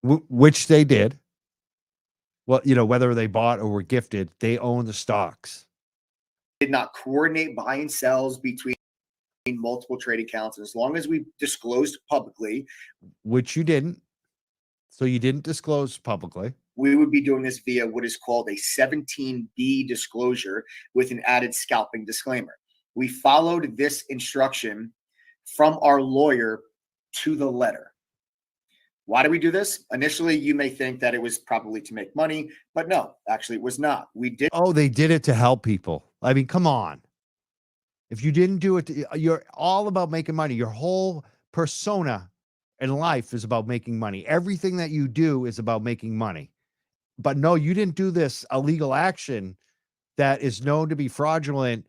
Which they did. Well, whether they bought or were gifted, they own the stocks. Did not coordinate buy and sells between multiple trading accounts. As long as we disclosed publicly, which you didn't. So you didn't disclose publicly. We would be doing this via what is called a 17B disclosure with an added scalping disclaimer. We followed this instruction from our lawyer to the letter. Why do we do this? Initially, you may think that it was probably to make money, but no, actually it was not. We did. Oh, they did it to help people. I mean, come on. If you didn't do it, you're all about making money. Your whole persona in life is about making money. Everything that you do is about making money. But no, you didn't do this illegal action that is known to be fraudulent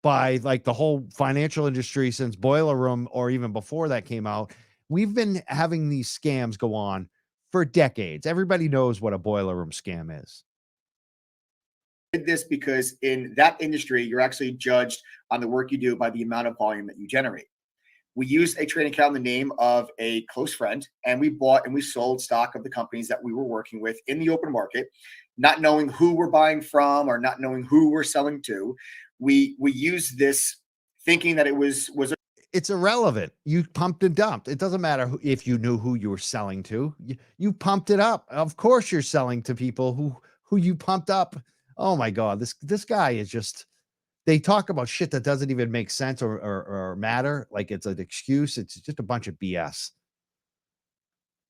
by like the whole financial industry since Boiler Room or even before that came out. We've been having these scams go on for decades. Everybody knows what a boiler room scam is. Did this because in that industry, you're actually judged on the work you do by the amount of volume that you generate. We used a trading account in the name of a close friend, and we bought and we sold stock of the companies that we were working with in the open market, not knowing who we're buying from or not knowing who we're selling to. We used this thinking that it was It's irrelevant. You pumped and dumped. It doesn't matter if you knew who you were selling to. You pumped it up. Of course, you're selling to people who you pumped up. Oh my God, this guy is just. They talk about shit that doesn't even make sense or matter. Like it's an excuse. It's just a bunch of BS.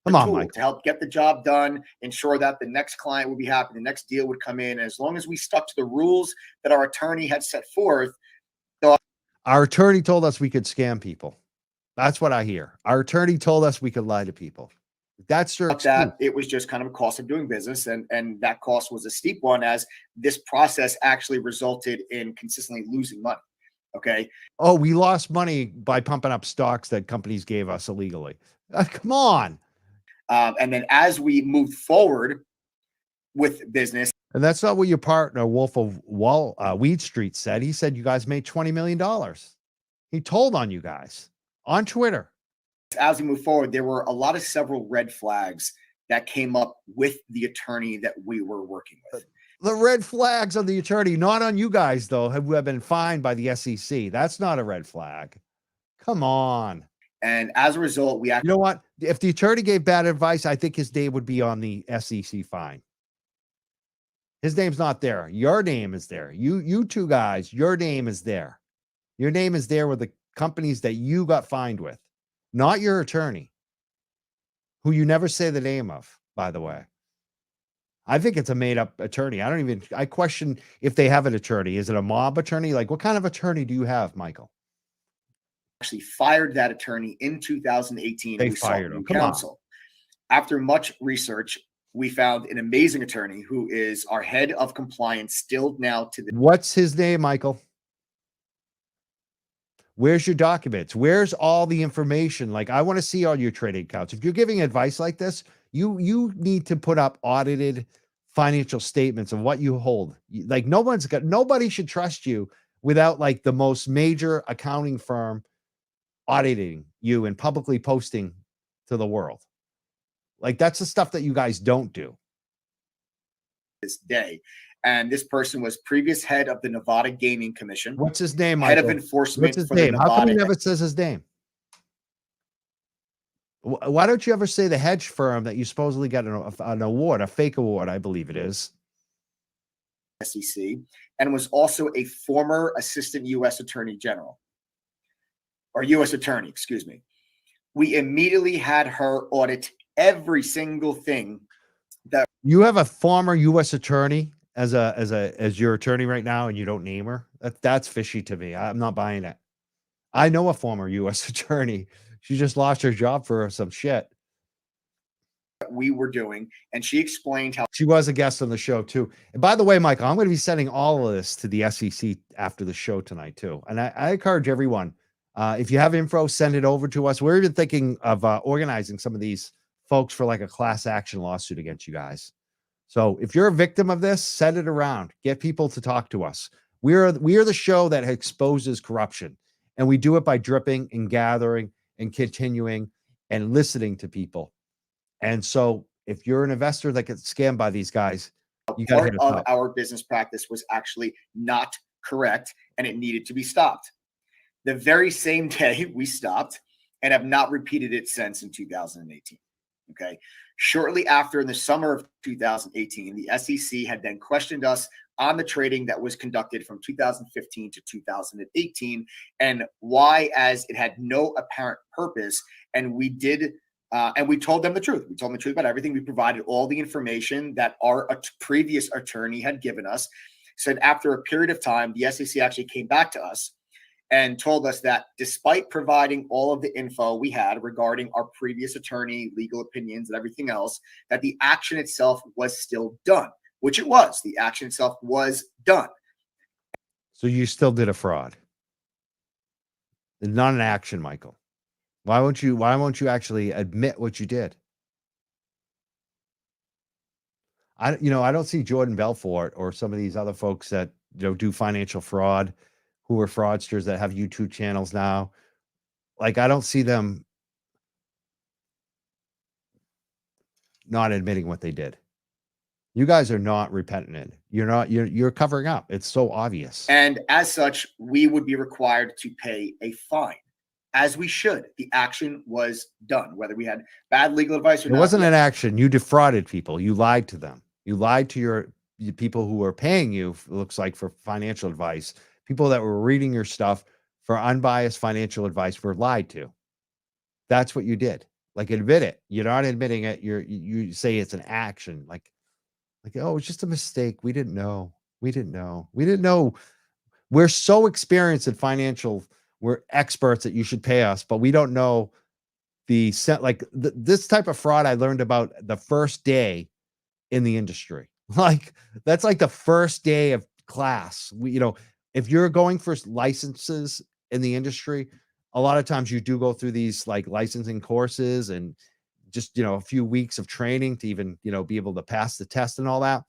Come on, tool Mike. to help get the job done, ensure that the next client would be happy, the next deal would come in. And as long as we stuck to the rules that our attorney had set forth. Our attorney told us we could scam people. That's what I hear. Our attorney told us we could lie to people. That's their excuse. That it was just kind of a cost of doing business, and that cost was a steep one, as this process actually resulted in consistently losing money. Okay. Oh, we lost money by pumping up stocks that companies gave us illegally. Come on. And then as we moved forward with business, and that's not what your partner Wolf of Weed Street said. He said you guys made $20 million. He told on you guys on Twitter. As we move forward, there were several red flags that came up with the attorney that we were working with. The red flags on the attorney, not on you guys, though, have been fined by the SEC. That's not a red flag. Come on. And as a result, we actually, you know what? If the attorney gave bad advice, I think his name would be on the SEC fine. His name's not there. Your name is there. You two guys, your name is there. Your name is there with the companies that you got fined with. Not your attorney, who you never say the name of, by the way. I think it's a made-up attorney. I question if they have an attorney. Is it a mob attorney? Like, what kind of attorney do you have, Michael? Actually fired that attorney in 2018. They we fired him. Come counsel. On. After much research, we found an amazing attorney who is our head of compliance still now to the. What's his name, Michael? Where's your documents? Where's all the information? Like, I want to see all your trading accounts. If you're giving advice like this, you need to put up audited financial statements of what you hold. Like, nobody should trust you without like the most major accounting firm auditing you and publicly posting to the world. Like, that's the stuff that you guys don't do. This day. And this person was previous head of the Nevada Gaming Commission. What's his name, Head Michael? of enforcement. What's his for name? The How come he Nevada. never says his name? Why don't you ever say the hedge firm that you supposedly got an award, a fake award, I believe it is? SEC, and was also a former assistant U.S. Attorney General. Or U.S. Attorney, excuse me. We immediately had her audit every single thing that. You have a former U.S. attorney as your attorney right now, and you don't name her. That's fishy to me. I'm not buying it. I know a former U.S. attorney. She just lost her job for some shit. We were doing, and she explained how she was a guest on the show too. And by the way, Michael, I'm going to be sending all of this to the SEC after the show tonight too. And I encourage everyone, if you have info, send it over to us. We're even thinking of organizing some of these folks for like a class action lawsuit against you guys. So if you're a victim of this, send it around. Get people to talk to us. We are the show that exposes corruption, and we do it by dripping and gathering and continuing and listening to people. And so if you're an investor that gets scammed by these guys, you got to hit us up. Our business practice was actually not correct, and it needed to be stopped. The very same day we stopped, and have not repeated it since in 2018. Okay. Shortly after, in the summer of 2018, the SEC had then questioned us on the trading that was conducted from 2015 to 2018 and why, as it had no apparent purpose. And we did, and we told them the truth. We told them the truth about everything. We provided all the information that our previous attorney had given us. So after a period of time, the SEC actually came back to us and told us that despite providing all of the info we had regarding our previous attorney, legal opinions, and everything else, that the action itself was still done, which it was. The action itself was done. So you still did a fraud. Not an action, Michael. Why won't you actually admit what you did? I don't see Jordan Belfort or some of these other folks that, do financial fraud, who are fraudsters that have YouTube channels now. Like, I don't see them not admitting what they did. You guys are not repentant. You're covering up. It's so obvious. And as such, we would be required to pay a fine, as we should. The action was done, whether we had bad legal advice or It not. wasn't an action. You defrauded people. You lied to them. You lied to your people who were paying you, it looks like, for financial advice. People that were reading your stuff for unbiased financial advice were lied to. That's what you did. Like, admit it. You're not admitting it. You say it's an action. Like, oh, it's just a mistake. We didn't know. We didn't know. We didn't know. We're so experienced in financial. We're experts that you should pay us, but we don't know this type of fraud. I learned about the first day in the industry. Like, that's like the first day of class. If you're going for licenses in the industry, a lot of times you do go through these like licensing courses and just, a few weeks of training to even, be able to pass the test and all that.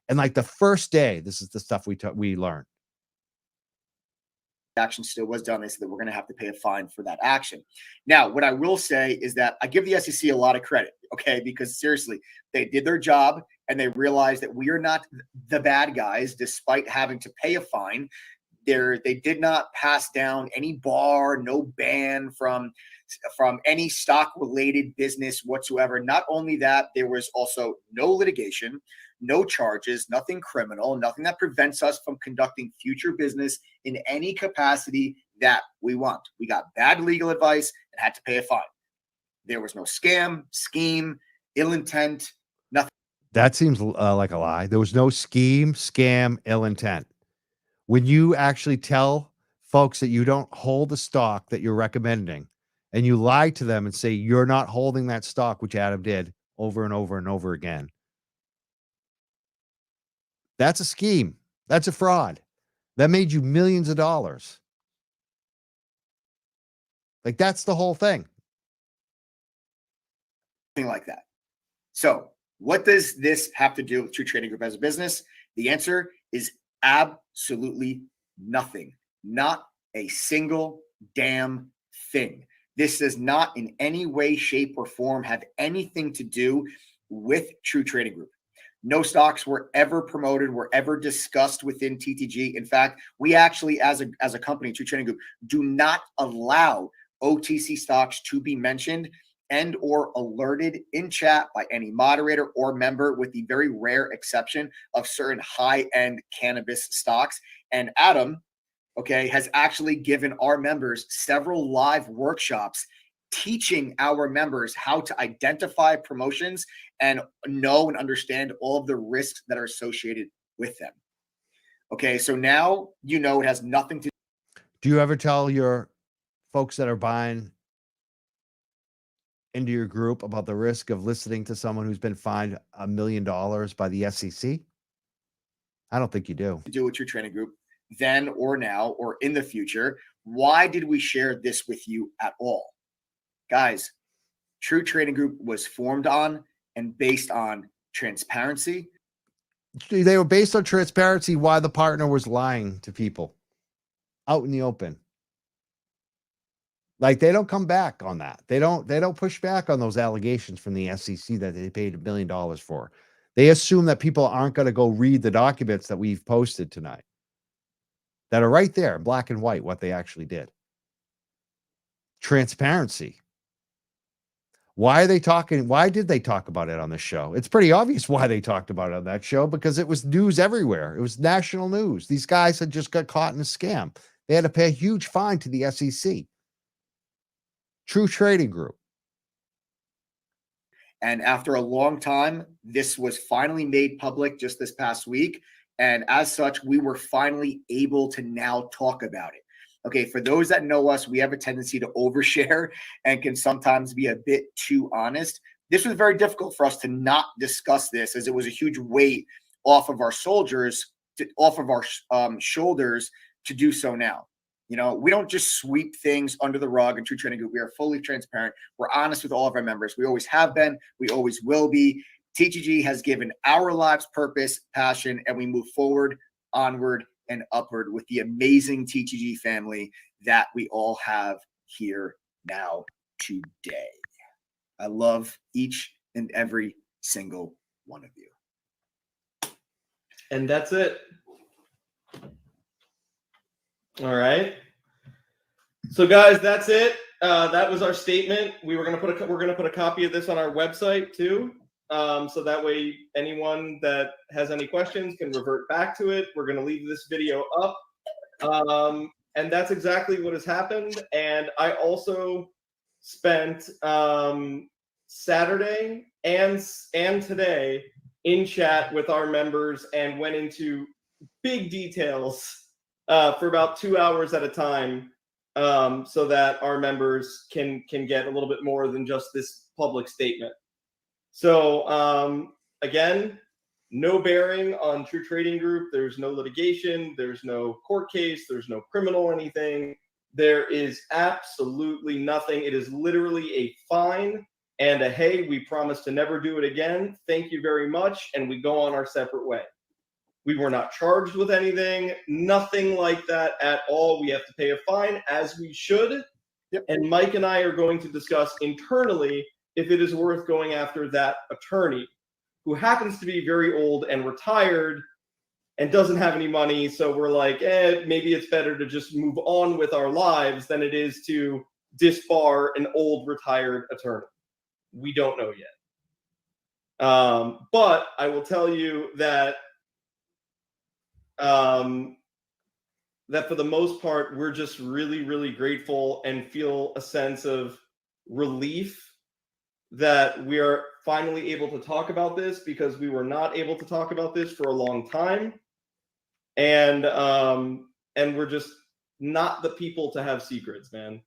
And like the first day, this is the stuff we learned. Action still was done. They said that we're going to have to pay a fine for that action. Now, what I will say is that I give the SEC a lot of credit, okay? Because seriously, they did their job and they realized that we are not the bad guys, despite having to pay a fine. They did not pass down any bar, no ban from any stock related business whatsoever. Not only that, there was also no litigation, no charges, nothing criminal, nothing that prevents us from conducting future business in any capacity that we want. We got bad legal advice and had to pay a fine. There was no scam, scheme, ill intent, nothing. That seems like a lie. There was no scheme, scam, ill intent. When you actually tell folks that you don't hold the stock that you're recommending, and you lie to them and say you're not holding that stock, which Adam did over and over and over again, that's a scheme. That's a fraud. That made you millions of dollars. Like, that's the whole thing. Like that. So what does this have to do with True Trading Group as a business? The answer is absolutely nothing. Not a single damn thing. This does not in any way, shape, or form have anything to do with True Trading Group. No stocks were ever promoted, were ever discussed within TTG. In fact, we actually, as a company, True Trading Group, do not allow OTC stocks to be mentioned and or alerted in chat by any moderator or member, with the very rare exception of certain high-end cannabis stocks. And Adam, okay, has actually given our members several live workshops teaching our members how to identify promotions and know and understand all of the risks that are associated with them. Okay, so now it has nothing to. Do you ever tell your folks that are buying into your group about the risk of listening to someone who's been fined $1 million by the SEC? I don't think you do. To do with True Trading Group then or now or in the future? Why did we share this with you at all? Guys, True Trading Group was formed on and based on transparency. They were based on transparency, why the partner was lying to people out in the open. Like, they don't come back on that. They don't push back on those allegations from the SEC that they paid $1 million for. They assume that people aren't going to go read the documents that we've posted tonight, that are right there in black and white, what they actually did. Transparency. Why did they talk about it on the show? It's pretty obvious why they talked about it on that show, because it was news everywhere. It was national news. These guys had just got caught in a scam. They had to pay a huge fine to the SEC. True Trading Group. And after a long time, this was finally made public just this past week. And as such, we were finally able to now talk about it. Okay, for those that know us, we have a tendency to overshare and can sometimes be a bit too honest. This was very difficult for us to not discuss this, as it was a huge weight off of our shoulders to do so now. You know, we don't just sweep things under the rug in True Trading Group. We are fully transparent. We're honest with all of our members. We always have been. We always will be. TTG has given our lives purpose, passion, and we move forward, onward, and upward with the amazing TTG family that we all have here now today. I love each and every single one of you. And that's it. All right. So guys, that's it. That was our statement. We're gonna put a copy of this on our website too. So that way anyone that has any questions can revert back to it. We're gonna leave this video up. And that's exactly what has happened. And I also spent Saturday and today in chat with our members and went into big details for about 2 hours at a time, so that our members can get a little bit more than just this public statement. So again, no bearing on True Trading Group. There's no litigation. There's no court case. There's no criminal anything. There is absolutely nothing. It is literally a fine and a, hey, we promise to never do it again. Thank you very much. And we go on our separate way. We were not charged with anything, nothing like that at all. We have to pay a fine, as we should. Yep. And Mike and I are going to discuss internally if it is worth going after that attorney, who happens to be very old and retired and doesn't have any money. So we're like, maybe it's better to just move on with our lives than it is to disbar an old retired attorney. We don't know yet. But I will tell you that that for the most part, we're just really, really grateful and feel a sense of relief that we are finally able to talk about this, because we were not able to talk about this for a long time. And we're just not the people to have secrets, man.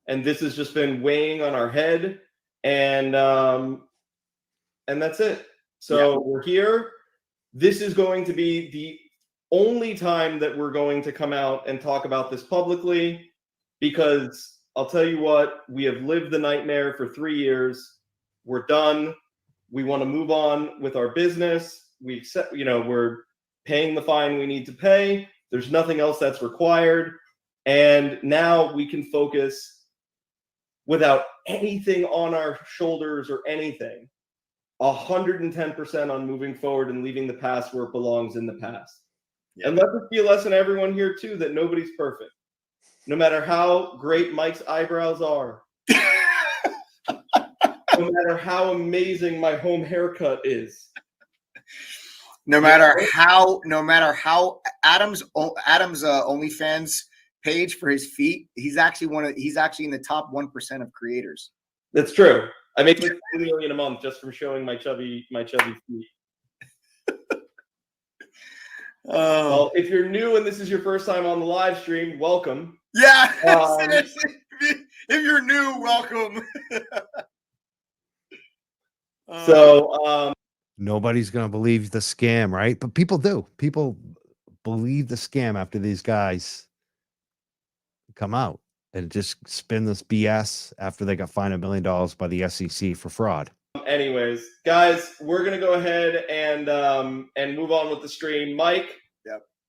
And this has just been weighing on our head, and that's it. So We're here. This is going to be the only time that we're going to come out and talk about this publicly, because I'll tell you what, we have lived the nightmare for 3 years. We're done. We want to move on with our business. We accept, we're paying the fine we need to pay. There's nothing else that's required. And now we can focus without anything on our shoulders or anything, 110% on moving forward and leaving the past where it belongs, in the past. Yeah. And let this be a lesson to everyone here too, that nobody's perfect. No matter how great Mike's eyebrows are, no matter how amazing my home haircut is, no matter how Adam's OnlyFans page for his feet, he's actually in the top 1% of creators. That's true. I make like $2 million a month just from showing my chubby feet. Well, if you're new and this is your first time on the live stream, welcome. Yeah, seriously. If you're new, welcome. So nobody's going to believe the scam, right? But people do. People believe the scam after these guys come out and just spin this BS after they got fined $1 million by the SEC for fraud. Anyways, guys, we're gonna go ahead and move on with the stream. Mike,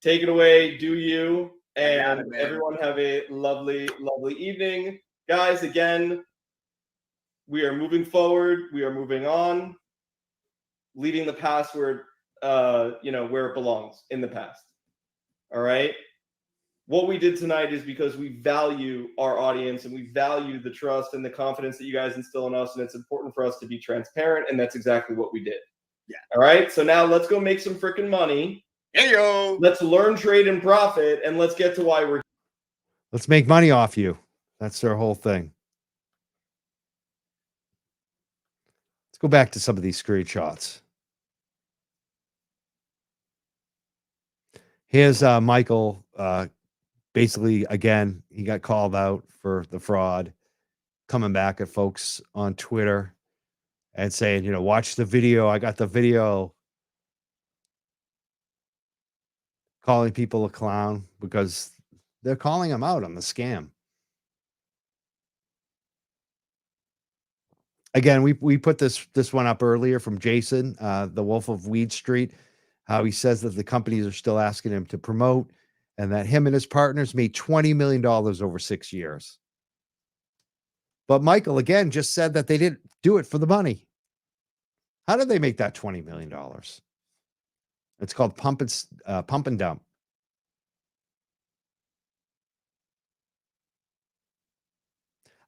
take it away. Do you? And everyone have a lovely, lovely evening, guys. Again, we are moving forward. We are moving on, leaving the past where where it belongs, in the past. All right. What we did tonight is because we value our audience and we value the trust and the confidence that you guys instill in us. And it's important for us to be transparent. And that's exactly what we did. Yeah. All right. So now let's go make some freaking money. Hey, yo. Let's learn, trade, and profit. And let's get to why we're here. Let's make money off you. That's their whole thing. Let's go back to some of these screenshots. Here's Michael. Basically, again, he got called out for the fraud, coming back at folks on Twitter and saying, watch the video. I got the video. Calling people a clown because They're calling him out on the scam. Again, we put this one up earlier from Jason, the Wolf of Weed Street, how he says that the companies are still asking him to promote, and that him and his partners made $20 million over 6 years. But Michael, again, just said that they didn't do it for the money. How did they make that $20 million? It's called pump and dump.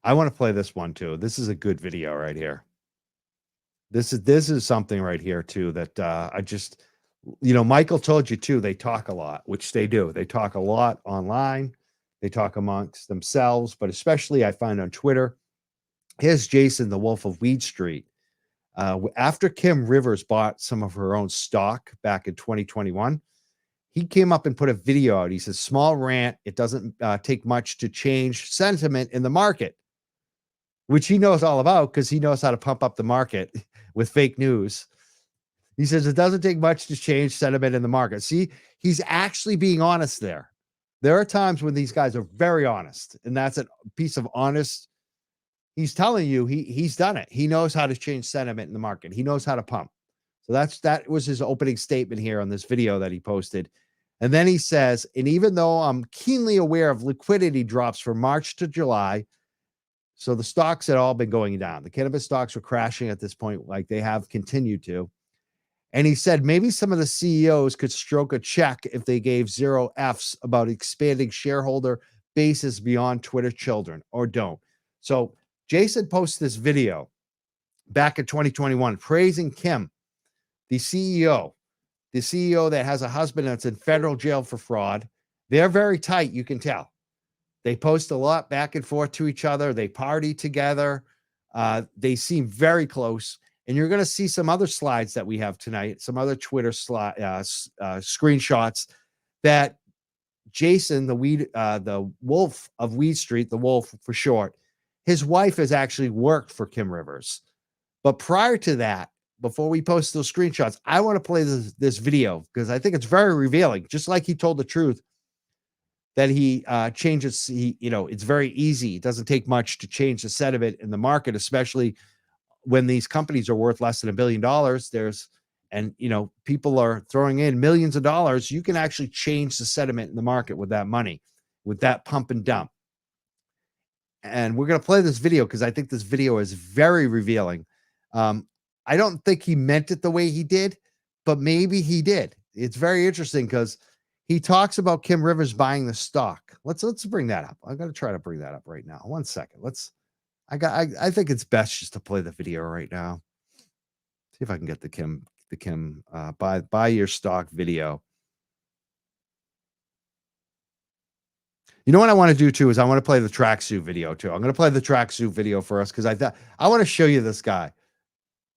I want to play this one too. This is a good video right here. This is something right here too that I just, Michael told you too, they talk a lot, which they do. They talk a lot online. They talk amongst themselves, but especially I find on Twitter. Here's Jason, the Wolf of Weed Street. After Kim Rivers bought some of her own stock back in 2021, he came up and put a video out. He says, small rant. It doesn't take much to change sentiment in the market, which he knows all about because he knows how to pump up the market with fake news. He says, it doesn't take much to change sentiment in the market. See, he's actually being honest there. There are times when these guys are very honest, and that's a piece of honest. He's telling you he's done it. He knows how to change sentiment in the market. He knows how to pump. So that was his opening statement here on this video that he posted. And then he says, and even though I'm keenly aware of liquidity drops from March to July, so the stocks had all been going down. The cannabis stocks were crashing at this point, like they have continued to. And he said maybe some of the CEOs could stroke a check if they gave 0 Fs about expanding shareholder bases beyond Twitter children, or don't. So Jason posted this video back in 2021 praising Kim, the CEO that has a husband that's in federal jail for fraud. They're very tight, you can tell. They post a lot back and forth to each other. They party together. They seem very close. And you're going to see some other slides that we have tonight, some other Twitter screenshots that Jason, the Wolf of Weed Street, the Wolf for short, his wife has actually worked for Kim Rivers. But prior to that, before we post those screenshots, I want to play this video because I think it's very revealing. Just like he told the truth that he changes, it's very easy. It doesn't take much to change the sentiment in the market, especially when these companies are worth less than $1 billion. People are throwing in millions of dollars. You can actually change the sentiment in the market with that money, with that pump and dump. And we're going to play this video because I think this video is very revealing. I don't think he meant it the way he did, but maybe he did. It's very interesting because he talks about Kim Rivers buying the stock. Let's bring that up. I got to try to bring that up right now. 1 second. I think it's best just to play the video right now. See if I can get the Kim buy your stock video. You know what I want to do too is I want to play the tracksuit video too. I'm going to play the tracksuit video for us because I want to show you this guy.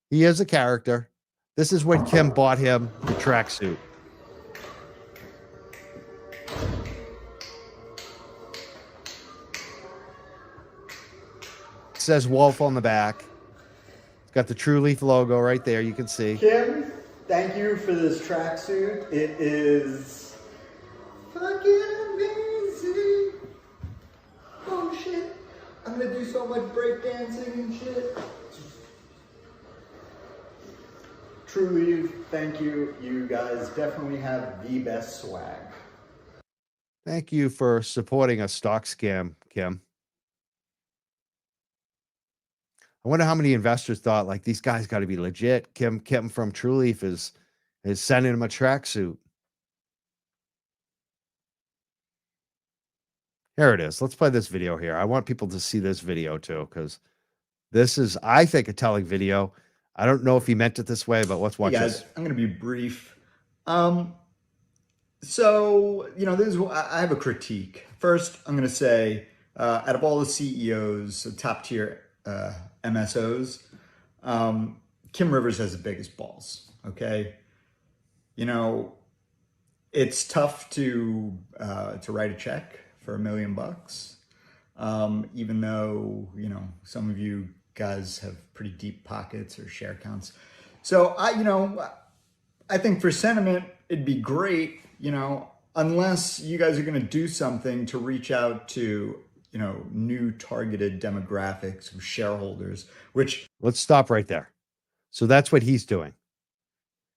He is a character. This is when Kim bought him the tracksuit. It says Wolf on the back. It's got the Trulieve logo right there. You can see. Kim, thank you for this tracksuit. It is fucking amazing. Oh shit. I'm gonna do so much breakdancing and shit. Trulieve, thank you. You guys definitely have the best swag. Thank you for supporting a stock scam, Kim. I wonder how many investors thought, like, these guys got to be legit. Kim from Trulieve is sending him a tracksuit. Here it is. Let's play this video here. I want people to see this video too, because this is, I think, a telling video. I don't know if he meant it this way, but let's watch this. I'm going to be brief. So, I have a critique. First, I'm going to say, out of all the CEOs, the top tier MSOs, Kim Rivers has the biggest balls. Okay. It's tough to write a check for $1 million. Even though, some of you guys have pretty deep pockets or share counts. So I think for sentiment, it'd be great. unless you guys are going to do something to reach out to, new targeted demographics of shareholders, which Let's stop right there. So that's what he's doing.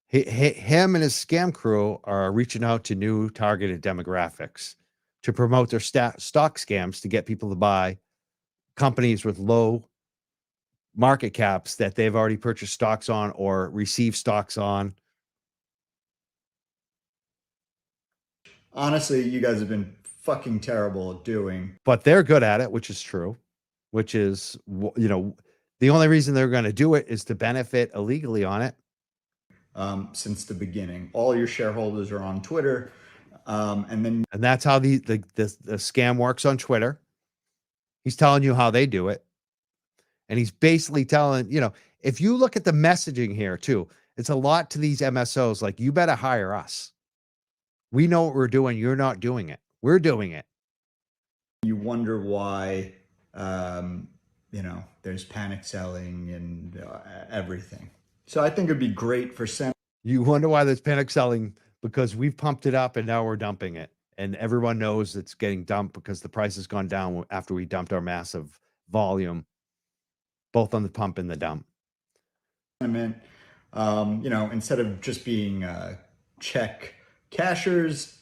Him and his scam crew are reaching out to new targeted demographics to promote their stock scams to get people to buy companies with low market caps that they've already purchased stocks on or received stocks on. honestly, you guys have been fucking terrible at doing. But they're good at it, which is true, which is, the only reason they're going to do it is to benefit illegally on it. Since the beginning, all your shareholders are on Twitter, and that's how the scam works on Twitter. He's telling you how they do it. And he's basically telling, if you look at the messaging here too, it's a lot to these MSOs. Like, you better hire us. We know what we're doing. You're not doing it. We're doing it. you wonder why, there's panic selling and everything. So I think it'd be great for You wonder why there's panic selling, because we've pumped it up and now we're dumping it. And everyone knows it's getting dumped because the price has gone down after we dumped our massive volume, both on the pump and the dump. Instead of just being check cashers,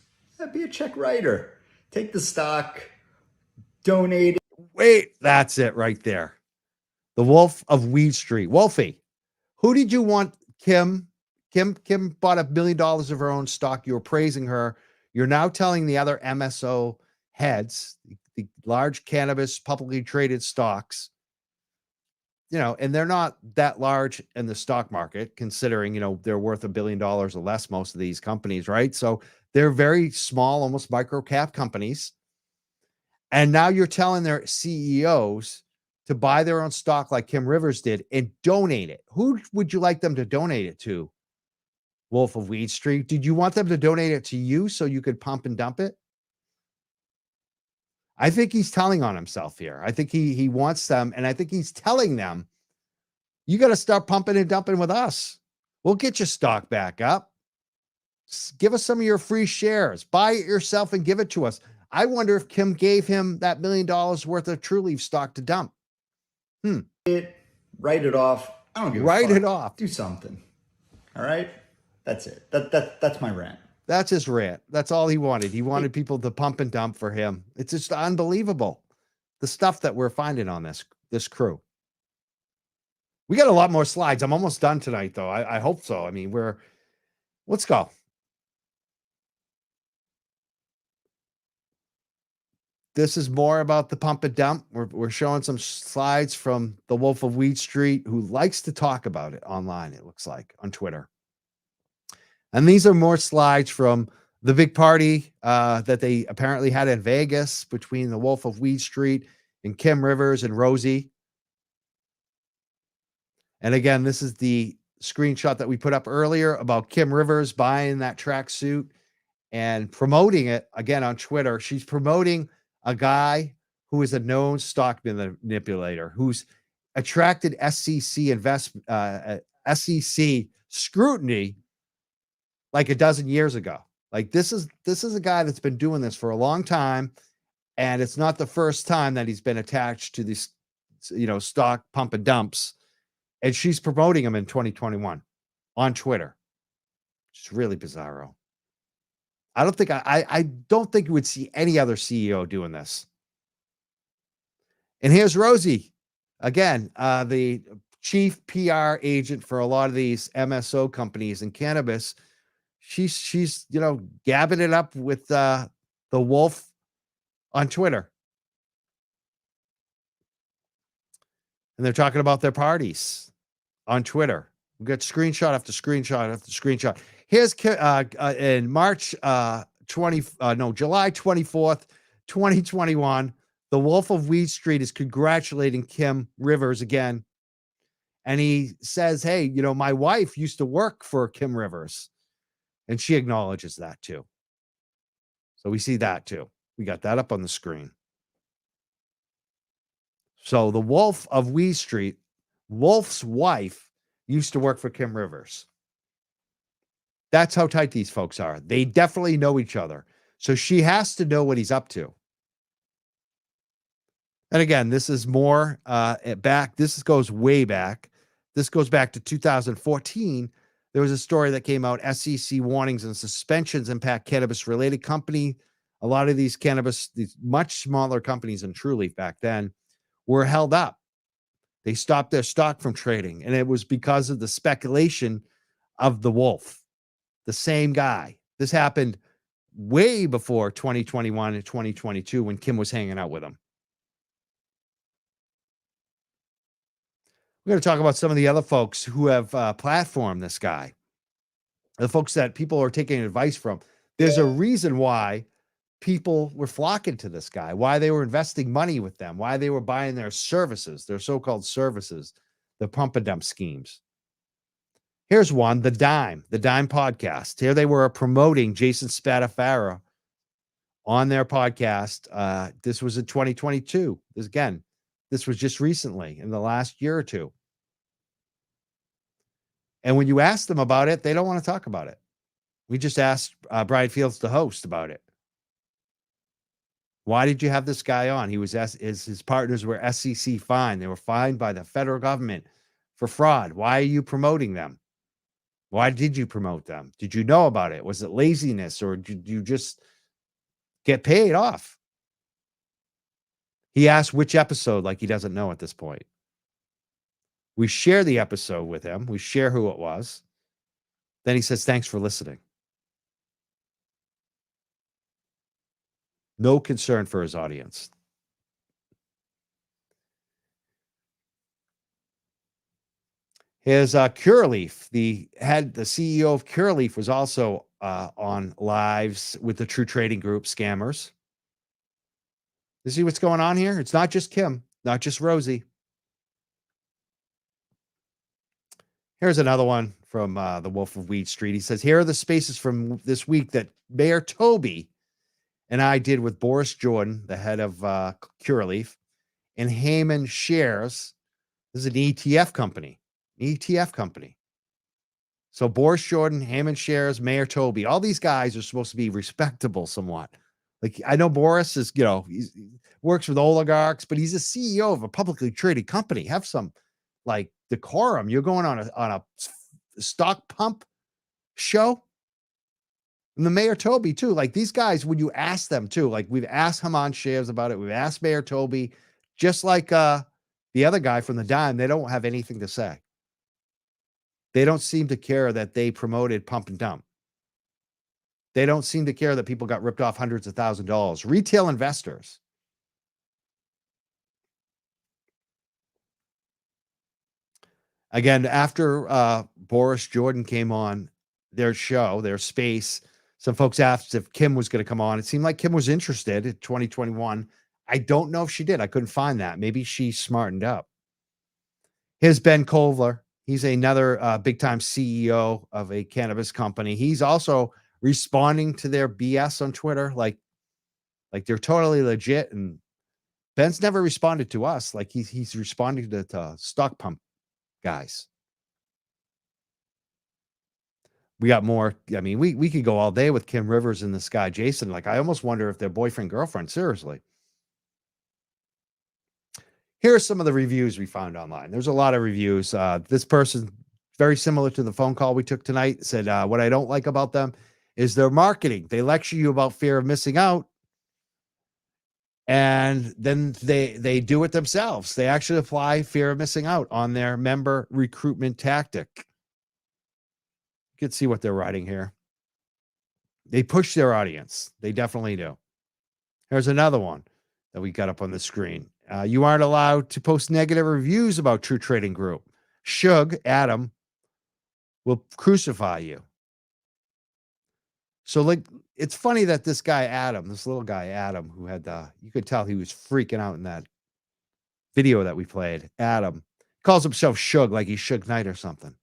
be a check writer. Take the stock, donate it. Wait, that's it right there. The Wolf of Weed Street. Wolfie, who did you want? Kim bought $1 million of her own stock. You were praising her. You're now telling the other MSO heads, the large cannabis publicly traded stocks, and they're not that large in the stock market, considering, they're worth $1 billion or less, most of these companies, right? So they're very small, almost micro cap companies. And now you're telling their CEOs to buy their own stock like Kim Rivers did and donate it. Who would you like them to donate it to? Wolf of Weed Street. Did you want them to donate it to you so you could pump and dump it? I think he's telling on himself here. I think he wants them, and I think he's telling them, you got to start pumping and dumping with us. We'll get your stock back up. Give us some of your free shares. Buy it yourself and give it to us. I wonder if Kim gave him that $1 million worth of Trulieve stock to dump. Write it off. I don't give a fuck. Write it off. Do something. All right? That's it. That's my rant. That's his rant. That's all he wanted. He wanted people to pump and dump for him. It's just unbelievable, the stuff that we're finding on this crew. We got a lot more slides. I'm almost done tonight, though. I hope so. I mean, let's go. This is more about the pump and dump. We're showing some slides from the Wolf of Weed Street, who likes to talk about it online, it looks like, on Twitter. And these are more slides from the big party that they apparently had in Vegas between the Wolf of Weed Street and Kim Rivers and Rosie. And again, this is the screenshot that we put up earlier about Kim Rivers buying that tracksuit and promoting it again on Twitter. She's promoting a guy who is a known stock manipulator, who's attracted SEC scrutiny like a dozen years ago. Like, this is a guy that's been doing this for a long time, and it's not the first time that he's been attached to these, stock pump and dumps. And she's promoting him in 2021 on Twitter. It's really bizarro. I don't think you would see any other CEO doing this. And here's Rosie, again, the chief PR agent for a lot of these MSO companies in cannabis. She's gabbing it up with the Wolf on Twitter. And they're talking about their parties on Twitter. We got screenshot after screenshot after screenshot. Here's in July 24th, 2021, the Wolf of Weed Street is congratulating Kim Rivers again. And he says, hey, my wife used to work for Kim Rivers. And she acknowledges that too. So we see that too. We got that up on the screen. So the Wolf of Weed Street, Wolf's wife used to work for Kim Rivers. That's how tight these folks are. They definitely know each other. So she has to know what he's up to. And again, this is more back. This goes way back. This goes back to 2014. There was a story that came out, SEC warnings and suspensions impact cannabis-related company. A lot of these much smaller companies than Trulieve back then were held up. They stopped their stock from trading, and it was because of the speculation of the wolf, the same guy. This happened way before 2021 and 2022 when Kim was hanging out with him. We're going to talk about some of the other folks who have platformed this guy, the folks that people are taking advice from. There's a reason why people were flocking to this guy, why they were investing money with them, why they were buying their services, their so-called services, the pump and dump schemes. Here's one, the Dime podcast. Here they were promoting Jason Spatafaro on their podcast. This was in 2022. This was just recently in the last year or two. And when you ask them about it, they don't want to talk about it. We just asked Brian Fields, the host, about it. Why did you have this guy on? His partners were SEC fined. They were fined by the federal government for fraud. Why are you promoting them? Why did you promote them? Did you know about it? Was it laziness, or did you just get paid off? He asked which episode, like he doesn't know at this point. We share the episode with him. We share who it was. Then he says, thanks for listening. No concern for his audience. His Curaleaf, the CEO of Curaleaf, was also on lives with the True Trading Group scammers. You see what's going on here? It's not just Kim, not just Rosie. Here's another one from the Wolf of Weed Street. He says, here are the spaces from this week that Mayor Toby and I did with Boris Jordan, the head of Curaleaf, and Heyman Shares. This is an ETF company. So Boris Jordan, Heyman Shares, Mayor Toby, all these guys are supposed to be respectable somewhat. Like, I know Boris is, he works with oligarchs, but he's a CEO of a publicly traded company. Have some like decorum. You're going on a stock pump show. And the Mayor Toby too. Like, these guys, when you ask them too, like we've asked Haman Shares about it. We've asked Mayor Toby, just like the other guy from the Dime, they don't have anything to say. They don't seem to care that they promoted pump and dump. They don't seem to care that people got ripped off hundreds of thousands of dollars. Retail investors. Again, after Boris Jordan came on their show, their space, some folks asked if Kim was going to come on. It seemed like Kim was interested in 2021. I don't know if she did. I couldn't find that. Maybe she smartened up. Here's Ben Kovler. He's another big-time CEO of a cannabis company. He's also responding to their BS on Twitter, like they're totally legit. And Ben's never responded to us. Like he's responding to stock pump guys. We got more. I mean, we could go all day with Kim Rivers and this guy Jason. Like, I almost wonder if they're boyfriend girlfriend. Seriously. Here are some of the reviews we found online. There's a lot of reviews. This person, very similar to the phone call we took tonight, said, what I don't like about them is their marketing. They lecture you about fear of missing out, and then they do it themselves. They actually apply fear of missing out on their member recruitment tactic. You can see what they're writing here. They push their audience. They definitely do. Here's another one that we got up on the screen. You aren't allowed to post negative reviews about True Trading Group. Shug, Adam, will crucify you. So, like, it's funny that this guy, Adam, this little guy, Adam, who had you could tell he was freaking out in that video that we played. Adam calls himself Shug, like he's Suge Knight or something.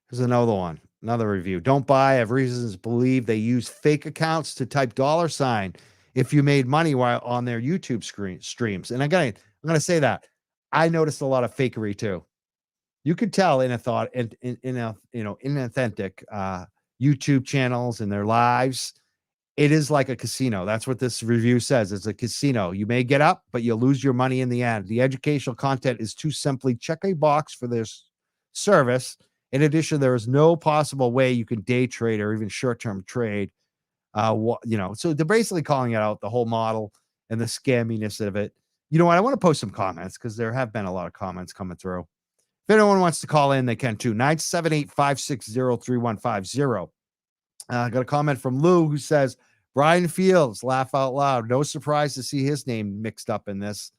Here's another one, another review. Don't buy. I have reasons to believe they use fake accounts to type $sign if you made money while on their YouTube streams. And I'm gonna say that I noticed a lot of fakery too. You could tell in a thought in a inauthentic YouTube channels and their lives. It is like a casino. That's what this review says. It's a casino. You may get up, but you'll lose your money in the end. The educational content is too simply check a box for this service. In addition, there is no possible way you can day trade or even short-term trade. So they're basically calling it out, the whole model and the scamminess of it. You know what? I want to post some comments because there have been a lot of comments coming through. If anyone wants to call in, they can too. 978-560-3150. I got a comment from Lou who says, Brian Fields, laugh out loud. No surprise to see his name mixed up in this.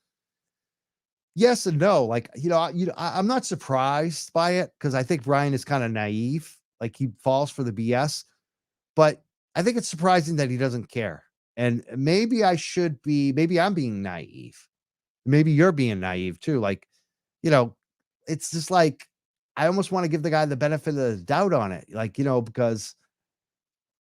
Yes and no. Like, I'm not surprised by it because I think Brian is kind of naive. Like, he falls for the BS. But I think it's surprising that he doesn't care. And maybe I'm being naive. Maybe you're being naive too. Like, it's just like, I almost want to give the guy the benefit of the doubt on it. Like, because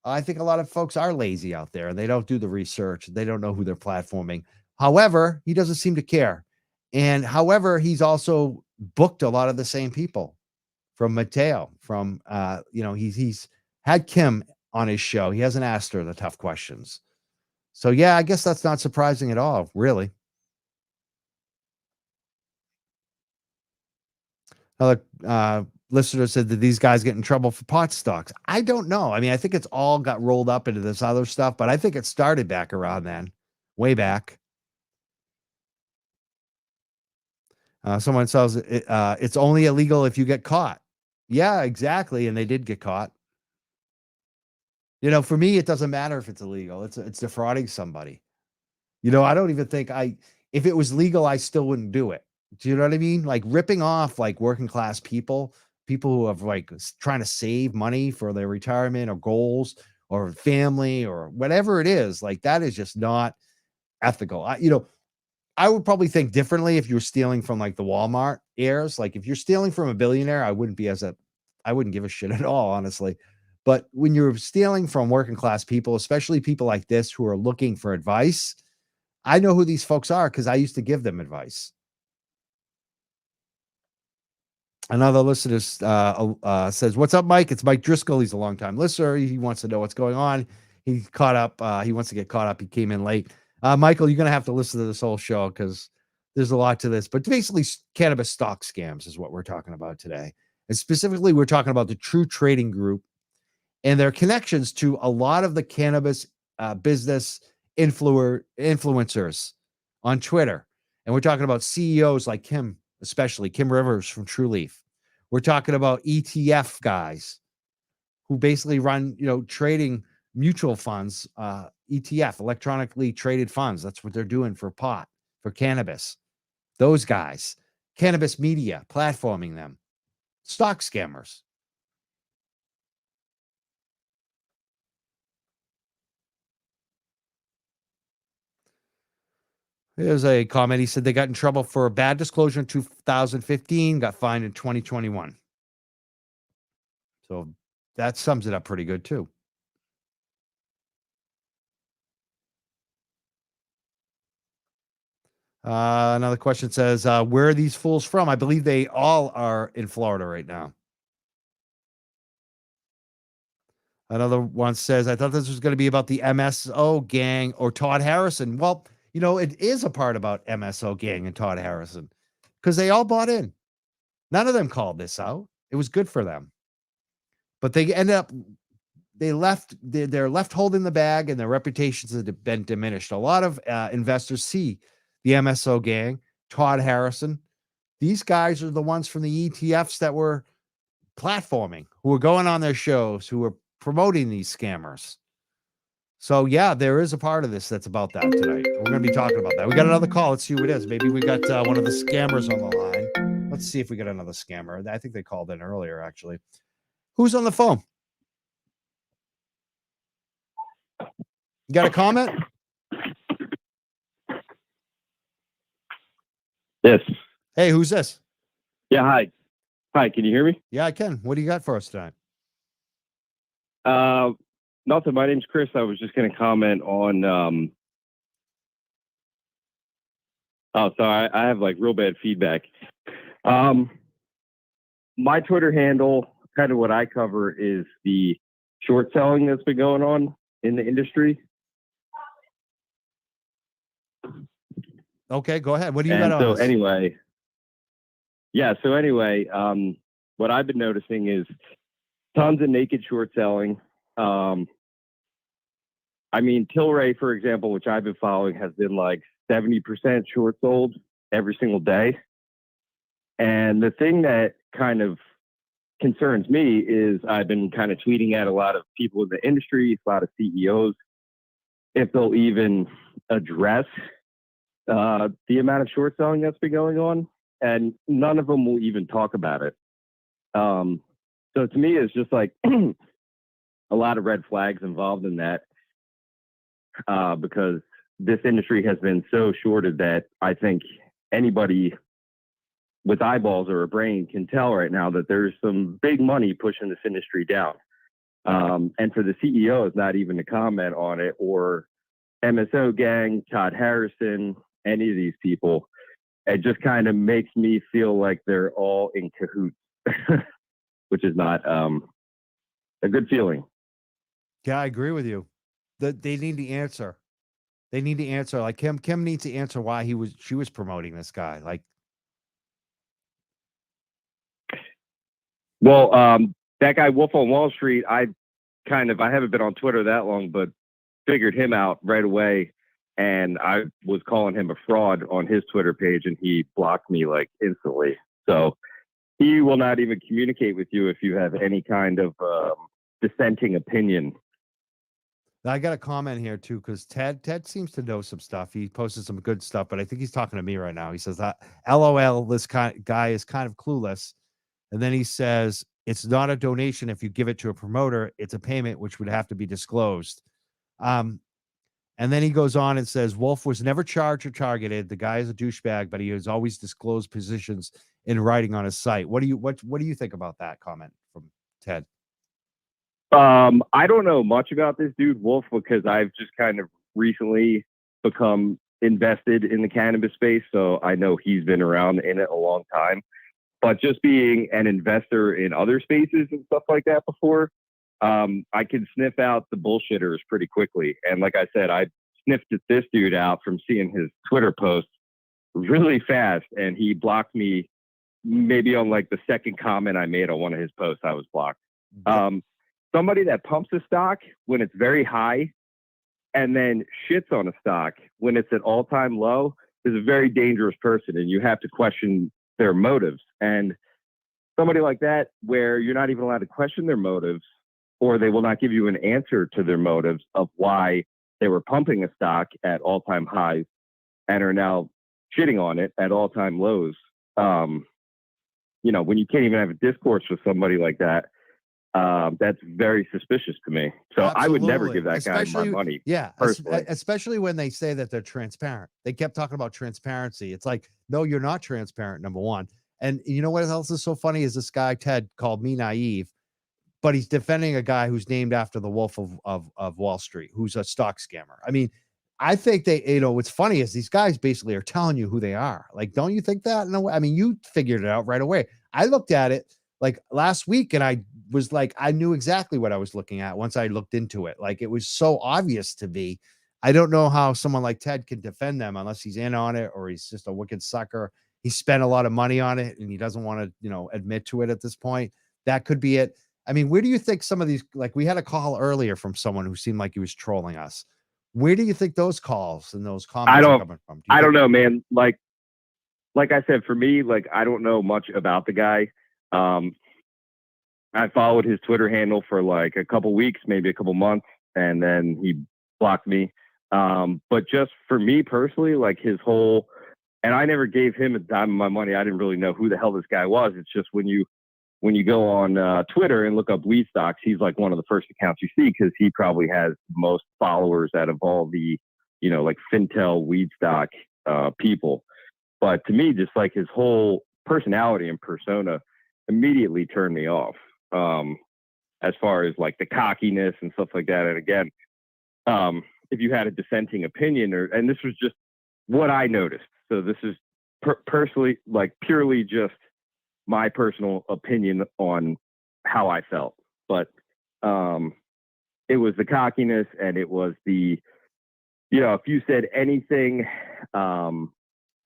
I think a lot of folks are lazy out there and they don't do the research. They don't know who they're platforming. However, he doesn't seem to care. And however, he's also booked a lot of the same people from Mateo, from, he's had Kim on his show. He hasn't asked her the tough questions. So yeah, I guess that's not surprising at all, really. Another listener said that these guys get in trouble for pot stocks. I don't know. I mean, I think it's all got rolled up into this other stuff, but I think it started back around then, way back. Someone says it's only illegal if you get caught. Yeah, exactly. And they did get caught. For me, it doesn't matter if it's illegal. It's defrauding somebody. I don't even think if it was legal, I still wouldn't do it. Do you know what I mean? Like ripping off like working class people who have like trying to save money for their retirement or goals or family or whatever it is. Like that is just not ethical. I would probably think differently if you were stealing from like the Walmart heirs. Like if you're stealing from a billionaire, I wouldn't give a shit at all, honestly. But when you're stealing from working class people, especially people like this who are looking for advice, I know who these folks are because I used to give them advice. Another listener says, what's up, Mike? It's Mike Driscoll. He's a longtime listener. He wants to know what's going on. He caught up. He wants to get caught up. He came in late. Michael, you're going to have to listen to this whole show because there's a lot to this. But basically, cannabis stock scams is what we're talking about today. And specifically, we're talking about the True Trading Group and their connections to a lot of the cannabis business influencers on Twitter. And we're talking about CEOs like Kim, especially Kim Rivers from Trulieve. We're talking about ETF guys who basically run, trading mutual funds, ETF, electronically traded funds. That's what they're doing for pot, for cannabis. Those guys, cannabis media, platforming them, stock scammers. Here's a comment. He said they got in trouble for a bad disclosure in 2015, got fined in 2021. So that sums it up pretty good, too. Another question says, where are these fools from? I believe they all are in Florida right now. Another one says, I thought this was going to be about the MSO gang or Todd Harrison. Well, it is a part about MSO gang and Todd Harrison because they all bought in. None of them called this out. It was good for them. But they ended up, they're left holding the bag and their reputations have been diminished. A lot of investors see the MSO gang, Todd Harrison. These guys are the ones from the ETFs that were platforming, who were going on their shows, who were promoting these scammers. So yeah, there is a part of this that's about that tonight. We're going to be talking about that. We got another call. Let's see who it is. Maybe we got one of the scammers on the line. Let's see if we got another scammer. I think they called in earlier, actually. Who's on the phone? You got a comment? Yes. Hey, who's this? Yeah. Hi. Hi. Can you hear me? Yeah, I can. What do you got for us tonight? Nothing. My name's Chris. I was just going to comment on. Oh, sorry. I have like real bad feedback. my Twitter handle, kind of what I cover is the short selling that's been going on in the industry. Okay, go ahead. What do you And got so on this? anyway, what I've been noticing is tons of naked short selling. I mean, Tilray, for example, which I've been following, has been like 70% short sold every single day. And the thing that kind of concerns me is I've been kind of tweeting at a lot of people in the industry, a lot of CEOs, if they'll even address the amount of short selling that's been going on. And none of them will even talk about it. So to me, it's just like a lot of red flags involved in that. Because this industry has been so shorted that I think anybody with eyeballs or a brain can tell right now that there's some big money pushing this industry down. And for the CEOs not even to comment on it, or MSO gang, Todd Harrison, any of these people, it just kind of makes me feel like they're all in cahoots, which is not a good feeling. Yeah, I agree with you. They need to answer. They need to answer. Like Kim needs to answer why she was promoting this guy. Like, well, that guy Wolf on Wall Street, I haven't been on Twitter that long, but figured him out right away. And I was calling him a fraud on his Twitter page, and he blocked me like instantly. So he will not even communicate with you if you have any kind of dissenting opinion. I got a comment here too, because Ted seems to know some stuff. He posted some good stuff, but I think he's talking to me right now. He says that LOL, this guy is kind of clueless. And then he says, it's not a donation if you give it to a promoter, it's a payment which would have to be disclosed. And then he goes on and says, Wolf was never charged or targeted. The guy is a douchebag, but he has always disclosed positions in writing on his site. What do you think about that comment from Ted? I don't know much about this dude, Wolf, because I've just kind of recently become invested in the cannabis space. So I know he's been around in it a long time. But just being an investor in other spaces and stuff like that before, I can sniff out the bullshitters pretty quickly. And like I said, I sniffed at this dude out from seeing his Twitter posts really fast. And he blocked me maybe on like the second comment I made on one of his posts. I was blocked. Somebody that pumps a stock when it's very high and then shits on a stock when it's at all-time low is a very dangerous person, and you have to question their motives. And somebody like that, where you're not even allowed to question their motives, or they will not give you an answer to their motives of why they were pumping a stock at all-time highs and are now shitting on it at all-time lows. When you can't even have a discourse with somebody like that, that's very suspicious to me. So absolutely. I would never give that guy my money. Yeah, personally. Especially when they say that they're transparent. They kept talking about transparency. It's like, no, you're not transparent, number one. And you know what else is so funny is this guy, Ted, called me naive, but he's defending a guy who's named after the Wolf of Wall Street, who's a stock scammer. I mean, I think what's funny is these guys basically are telling you who they are. Like, don't you think that? No, I mean, you figured it out right away. I looked at it like last week, and I was like, I knew exactly what I was looking at once I looked into it. Like, it was so obvious to me. I don't know how someone like Ted can defend them unless he's in on it or he's just a wicked sucker. He spent a lot of money on it and he doesn't want to, admit to it at this point. That could be it. I mean, where do you think some of these, like we had a call earlier from someone who seemed like he was trolling us. Where do you think those calls and those comments are coming from? I don't know, man. Like I said, for me, like, I don't know much about the guy. I followed his Twitter handle for like a couple weeks, maybe a couple months, and then he blocked me. But just for me personally, like his whole, and I never gave him a dime of my money. I didn't really know who the hell this guy was. It's just when you go on Twitter and look up weed stocks, he's like one of the first accounts you see because he probably has most followers out of all the, like Fintel weed stock people. But to me, just like his whole personality and persona immediately turned me off. As far as like the cockiness and stuff like that. And again, if you had a dissenting opinion and this was just what I noticed. So this is personally, like purely just my personal opinion on how I felt. But it was the cockiness, and it was the, if you said anything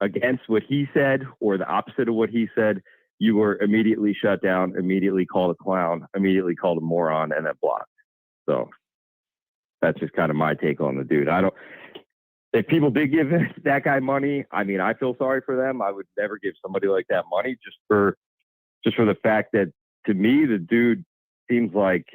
against what he said or the opposite of what he said, you were immediately shut down, immediately called a clown, immediately called a moron, and then blocked. So that's just kind of my take on the dude. If people did give that guy money, I mean, I feel sorry for them. I would never give somebody like that money just for the fact that, to me, the dude seems like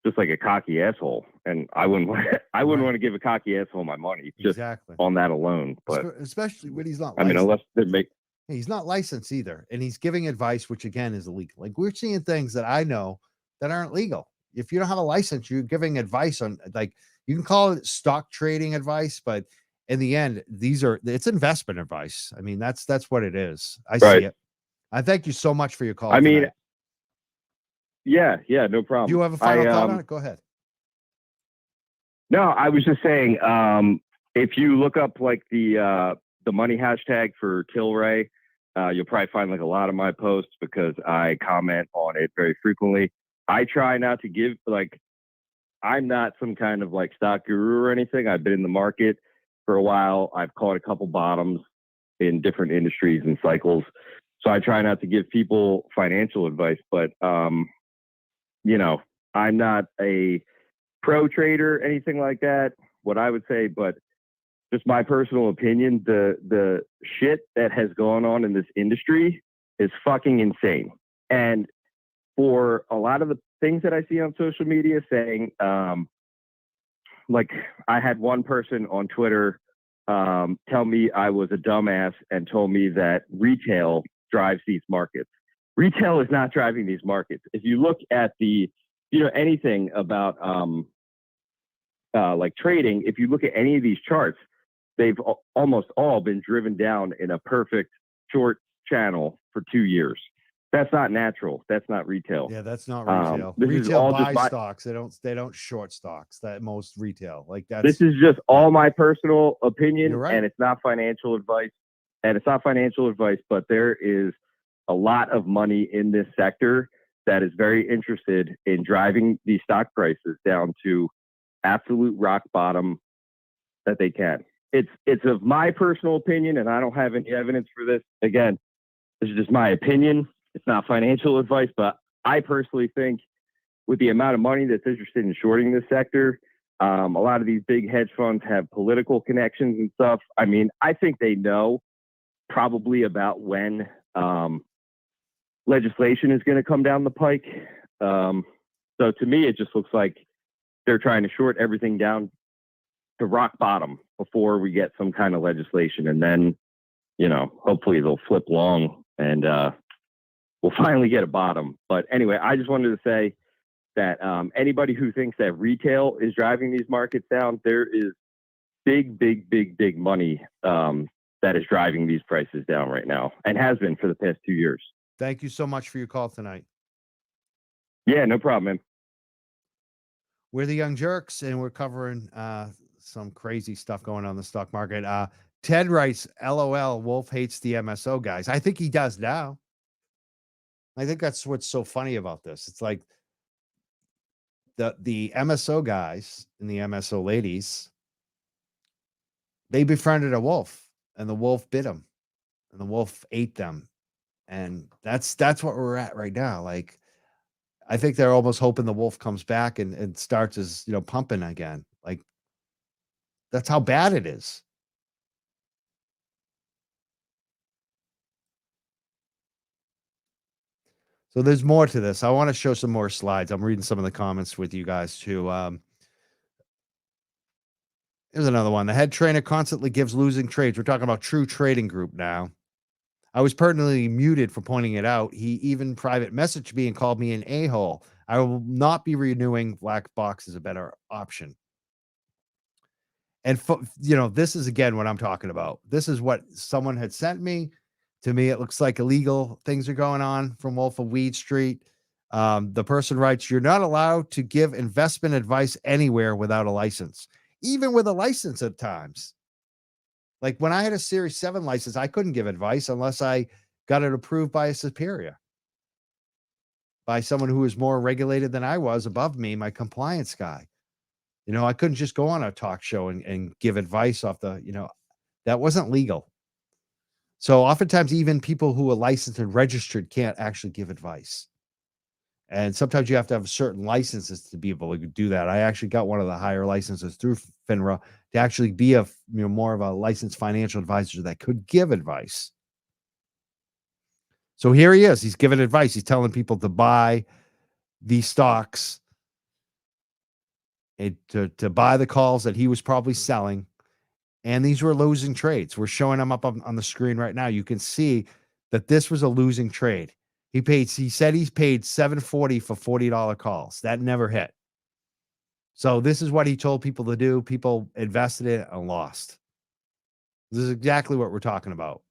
just like a cocky asshole, and I wouldn't want to give a cocky asshole my money just on that alone. But especially when he's not I mean, unless they make. He's not licensed either, and he's giving advice, which again is illegal. Like, we're seeing things that I know that aren't legal. If you don't have a license, you're giving advice on, like, you can call it stock trading advice, but in the end, it's investment advice. I mean, that's what it is. I see it. I thank you so much for your call. I mean, tonight. yeah, no problem. Do you have a final thought on it? Go ahead. No, I was just saying, if you look up like the money hashtag for Tilray, you'll probably find like a lot of my posts because I comment on it very frequently. I try not to give, like, I'm not some kind of like stock guru or anything. I've been in the market for a while. I've caught a couple bottoms in different industries and cycles. So I try not to give people financial advice, but, I'm not a pro trader, anything like that, what I would say, but just my personal opinion, the shit that has gone on in this industry is fucking insane. And for a lot of the things that I see on social media saying, like, I had one person on Twitter tell me I was a dumbass and told me that retail drives these markets. Retail is not driving these markets. If you look at anything about like trading, if you look at any of these charts, they've almost all been driven down in a perfect short channel for 2 years. That's not natural. That's not retail. Yeah, that's not retail. Retail buys stocks. They don't short stocks. That most retail. Like, this is just all my personal opinion, You're right. and it's not financial advice. But there is a lot of money in this sector that is very interested in driving these stock prices down to absolute rock bottom that they can. It's of my personal opinion, and I don't have any evidence for this. Again, this is just my opinion. It's not financial advice, but I personally think with the amount of money that's interested in shorting this sector, a lot of these big hedge funds have political connections and stuff. I mean, I think they know probably about when legislation is going to come down the pike. So to me, it just looks like they're trying to short everything down to rock bottom before we get some kind of legislation. And then, hopefully they'll flip long and we'll finally get a bottom. But anyway, I just wanted to say that anybody who thinks that retail is driving these markets down, there is big money that is driving these prices down right now and has been for the past 2 years. Thank you so much for your call tonight. Yeah, no problem, man. We're the Young Jerks, and we're covering some crazy stuff going on in the stock market. Ted writes, LOL, Wolf hates the MSO guys. I think he does now. I think that's what's so funny about this. It's like the MSO guys and the MSO ladies, they befriended a wolf, and the wolf bit them, and the wolf ate them. And that's what we're at right now. Like, I think they're almost hoping the wolf comes back and starts as, pumping again. Like, that's how bad it is. So there's more to this. I want to show some more slides. I'm reading some of the comments with you guys too. Here's another one. The head trainer constantly gives losing trades. We're talking about True Trading Group now. I was permanently muted for pointing it out. He even private messaged me and called me an a-hole. I will not be renewing. Black box is a better option. And, this is, again, what I'm talking about. This is what someone had sent me. To me, it looks like illegal things are going on from Wolf of Weed Street. The person writes, you're not allowed to give investment advice anywhere without a license, even with a license at times. Like, when I had a Series 7 license, I couldn't give advice unless I got it approved by a superior, by someone who was more regulated than I was above me, my compliance guy. You know, I couldn't just go on a talk show and give advice off the, that wasn't legal. So oftentimes even people who are licensed and registered can't actually give advice. And sometimes you have to have certain licenses to be able to do that. I actually got one of the higher licenses through FINRA to actually be a more of a licensed financial advisor that could give advice. So here he is. He's giving advice. He's telling people to buy these stocks and to buy the calls that he was probably selling. And these were losing trades. We're showing them up on the screen right now. You can see that this was a losing trade. He said he's paid $740 for $40 calls. That never hit. So this is what he told people to do. People invested in it and lost. This is exactly what we're talking about.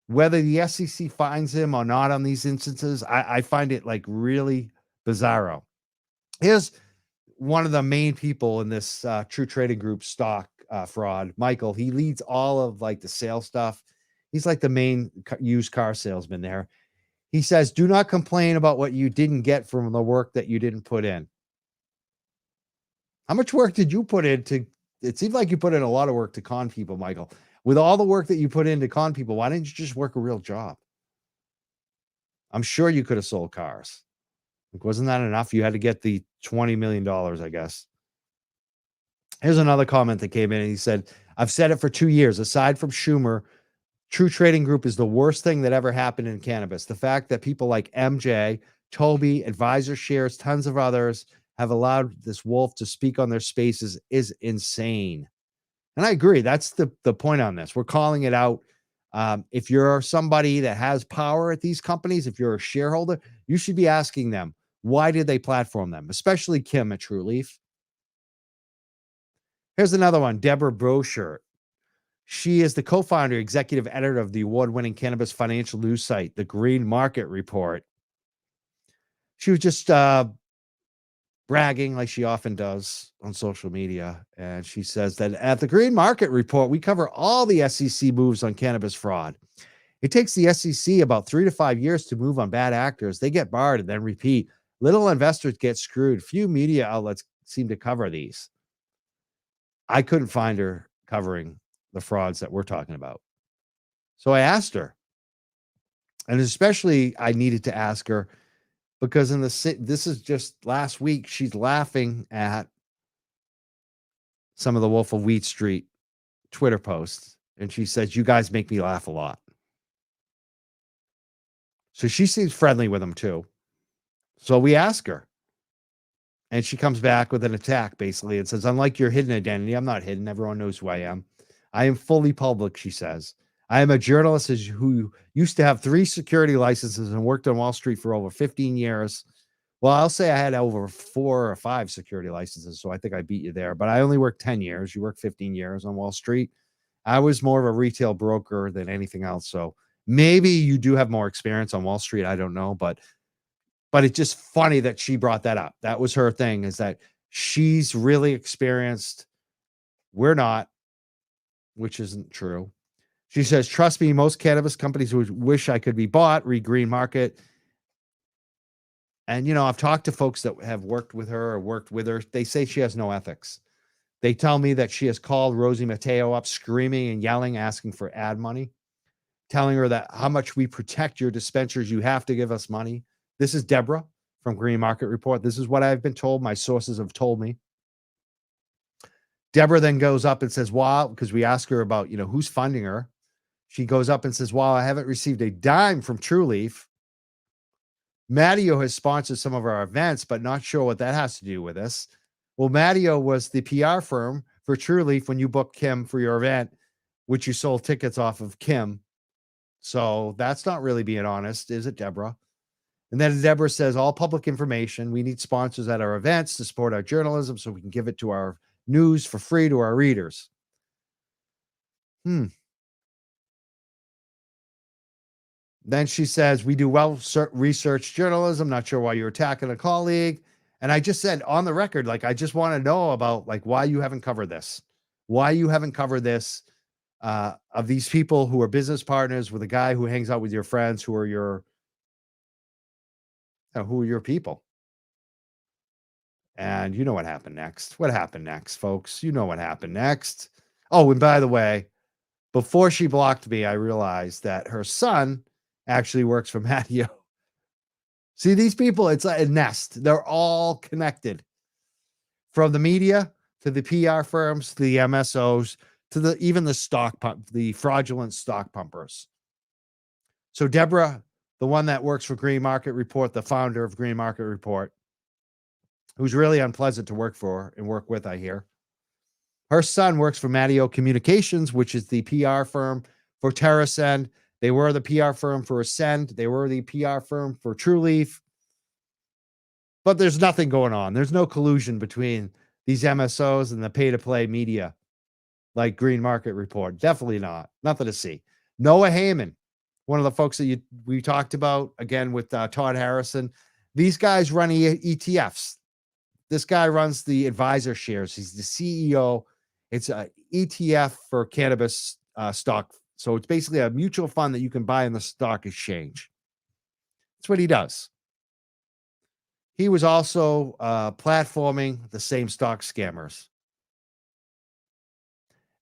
Whether the SEC finds him or not on these instances, I find it like really bizarro. Here's one of the main people in this True Trading Group stock fraud, Michael. He leads all of like the sales stuff. He's like the main used car salesman there. He says, do not complain about what you didn't get from the work that you didn't put in. How much work did you put into? It seems like you put in a lot of work to con people, Michael. With all the work that you put in to con people, why didn't you just work a real job? I'm sure you could have sold cars. Like, wasn't that enough? You had to get the $20 million, I guess. Here's another comment that came in, and he said, I've said it for 2 years. Aside from Schumer, True Trading Group is the worst thing that ever happened in cannabis. The fact that people like MJ, Toby, Advisor Shares, tons of others have allowed this wolf to speak on their spaces is insane. And I agree. That's the point on this. We're calling it out. If you're somebody that has power at these companies, if you're a shareholder, you should be asking them, why did they platform them? Especially Kim at Trulieve. Here's another one, Deborah Broshirt. She is the co-founder, executive editor of the award-winning cannabis financial news site, The Green Market Report. She was just bragging like she often does on social media. And she says that at The Green Market Report, we cover all the SEC moves on cannabis fraud. It takes the SEC about 3 to 5 years to move on bad actors. They get barred and then repeat. Little investors get screwed. Few media outlets seem to cover these. I couldn't find her covering the frauds that we're talking about. So I asked her, and especially I needed to ask her because this is just last week, she's laughing at some of the Wolf of Wheat Street Twitter posts. And she says, you guys make me laugh a lot. So she seems friendly with them too. So we ask her. And she comes back with an attack, basically, and says, unlike your hidden identity, I'm not hidden. Everyone knows who I am. I am fully public, she says. I am a journalist who used to have 3 security licenses and worked on Wall Street for over 15 years. Well, I'll say I had over 4 or 5 security licenses, so I think I beat you there. But I only worked 10 years. You worked 15 years on Wall Street. I was more of a retail broker than anything else. So maybe you do have more experience on Wall Street. I don't know, but it's just funny that she brought that up. That was her thing, is that she's really experienced. We're not, which isn't true. She says, trust me, most cannabis companies would wish I could be bought, read Green Market. And, I've talked to folks that have worked with her or worked with her. They say she has no ethics. They tell me that she has called Rosie Mateo up screaming and yelling, asking for ad money, telling her that how much we protect your dispensers, you have to give us money. This is Deborah from Green Market Report. This is what I've been told. My sources have told me. Deborah then goes up and says, wow, because we ask her about, who's funding her. She goes up and says, wow, I haven't received a dime from Trulieve. Matteo has sponsored some of our events, but not sure what that has to do with us. Well, Matteo was the PR firm for Trulieve when you booked Kim for your event, which you sold tickets off of Kim. So that's not really being honest, is it, Deborah? And then Deborah says, all public information. We need sponsors at our events to support our journalism so we can give it to our news for free to our readers. Then she says, we do well research journalism. Not sure why you're attacking a colleague. And I just said on the record, I just want to know about why you haven't covered this. Why you haven't covered this of these people who are business partners with a guy who hangs out with your friends who are your people. And you know what happened next. What happened next, folks? You know what happened next. Oh, and by the way, before she blocked me, I realized that her son actually works for Matio. See, these people, it's a nest. They're all connected. From the media to the PR firms, to the MSOs, to even the stock pump, the fraudulent stock pumpers. So Deborah, the one that works for Green Market Report, the founder of Green Market Report, who's really unpleasant to work for and work with, I hear. Her son works for Matio Communications, which is the PR firm for TerraSend. They were the PR firm for Ascend. They were the PR firm for Trulieve. But there's nothing going on. There's no collusion between these MSOs and the pay-to-play media like Green Market Report. Definitely not. Nothing to see. Noah Heyman, one of the folks that we talked about, again, with Todd Harrison. These guys run ETFs. This guy runs the advisor shares. He's the CEO. It's an ETF for cannabis stock. So it's basically a mutual fund that you can buy in the stock exchange. That's what he does. He was also platforming the same stock scammers.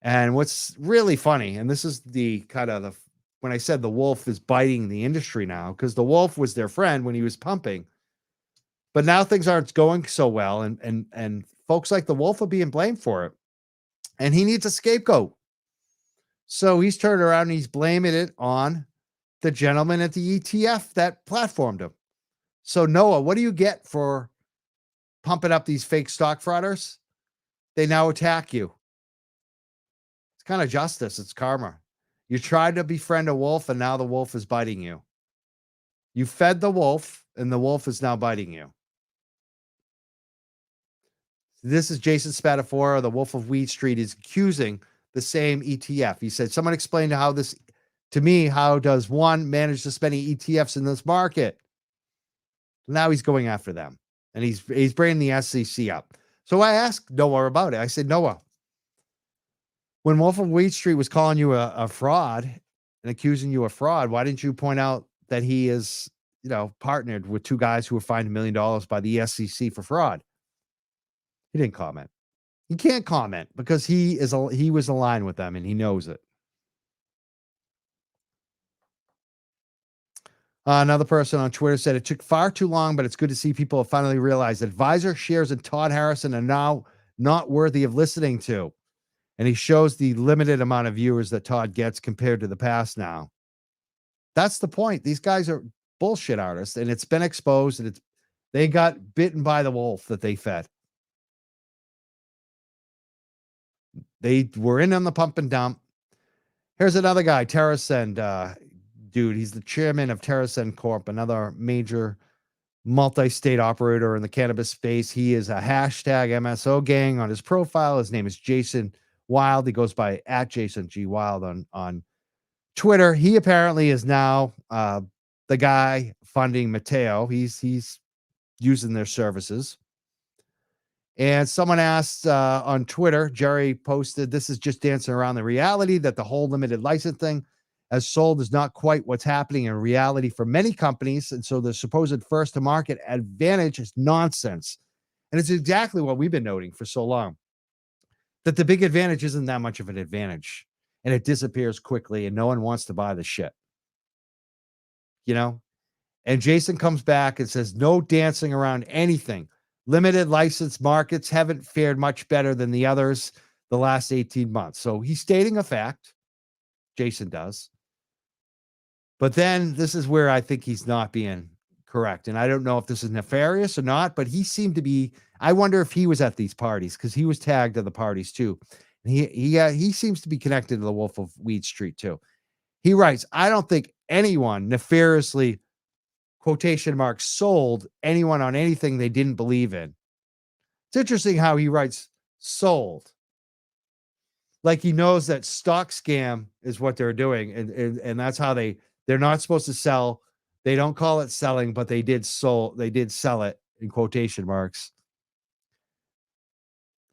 And what's really funny, and this is the kind of when I said the wolf is biting the industry now, because the wolf was their friend when he was pumping. But now things aren't going so well, and folks like the wolf are being blamed for it. And he needs a scapegoat. So he's turned around and he's blaming it on the gentleman at the ETF that platformed him. So Noah, what do you get for pumping up these fake stock frauders? They now attack you. It's kind of justice. It's karma. You tried to befriend a wolf, and now the wolf is biting you. You fed the wolf, and the wolf is now biting you. This is Jason Spadafora, the Wolf of Weed Street, is accusing the same ETF. He said, someone explained how this, to me, how does one manage to spend ETFs in this market? Now he's going after them, and he's bringing the SEC up. So I asked Noah about it. I said, Noah, when Wolf of Weed Street was calling you a fraud and accusing you of fraud, why didn't you point out that he is, partnered with two guys who were fined $1 million by the SEC for fraud? He didn't comment. He can't comment because he was aligned with them and he knows it. Another person on Twitter said it took far too long, but it's good to see people have finally realized advisor shares and Todd Harrison are now not worthy of listening to. And he shows the limited amount of viewers that Todd gets compared to the past now. That's the point. These guys are bullshit artists, and it's been exposed, and they got bitten by the wolf that they fed. They were in on the pump and dump. Here's another guy, TerraSend dude. He's the chairman of TerraSend Corp, another major multi-state operator in the cannabis space. He is a hashtag MSO gang on his profile. His name is Jason Wild. He goes by @JasonG Wild on Twitter. He apparently is now the guy funding Mateo. He's using their services. And someone asked on Twitter, Jerry posted, this is just dancing around the reality that the whole limited license thing as sold is not quite what's happening in reality for many companies. And so the supposed first to market advantage is nonsense. And it's exactly what we've been noting for so long, that the big advantage isn't that much of an advantage, and it disappears quickly and no one wants to buy the shit. And Jason comes back and says, no dancing around anything. Limited license markets haven't fared much better than the others the last 18 months. So he's stating a fact. Jason does. But then this is where I think he's not being correct. And I don't know if this is nefarious or not, but he seemed to be, I wonder if he was at these parties because he was tagged at the parties too. And he seems to be connected to the Wolf of Weed Street too. He writes, I don't think anyone nefariously, quotation marks, sold anyone on anything they didn't believe in. It's interesting how he writes sold. Like he knows that stock scam is what they're doing. And that's how they're not supposed to sell. They don't call it selling, but they did sell it in quotation marks.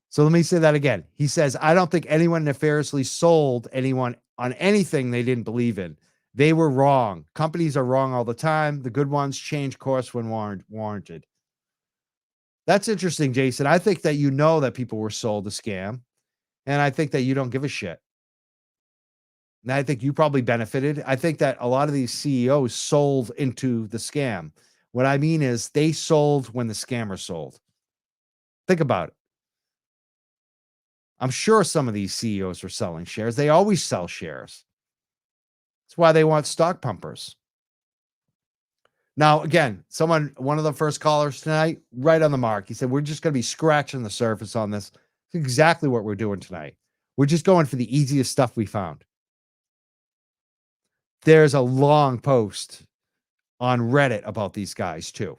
So let me say that again. He says, I don't think anyone nefariously sold anyone on anything they didn't believe in. They were wrong. Companies are wrong all the time. The good ones change course when warranted. That's interesting, Jason. I think that you know that people were sold a scam, and I think that you don't give a shit. And I think you probably benefited. I think that a lot of these CEOs sold into the scam. What I mean is they sold when the scammer sold. Think about it. I'm sure some of these CEOs are selling shares. They always sell shares. That's why they want stock pumpers. Now, again, one of the first callers tonight, right on the mark. He said, we're just going to be scratching the surface on this. That's exactly what we're doing tonight. We're just going for the easiest stuff we found. There's a long post on Reddit about these guys, too.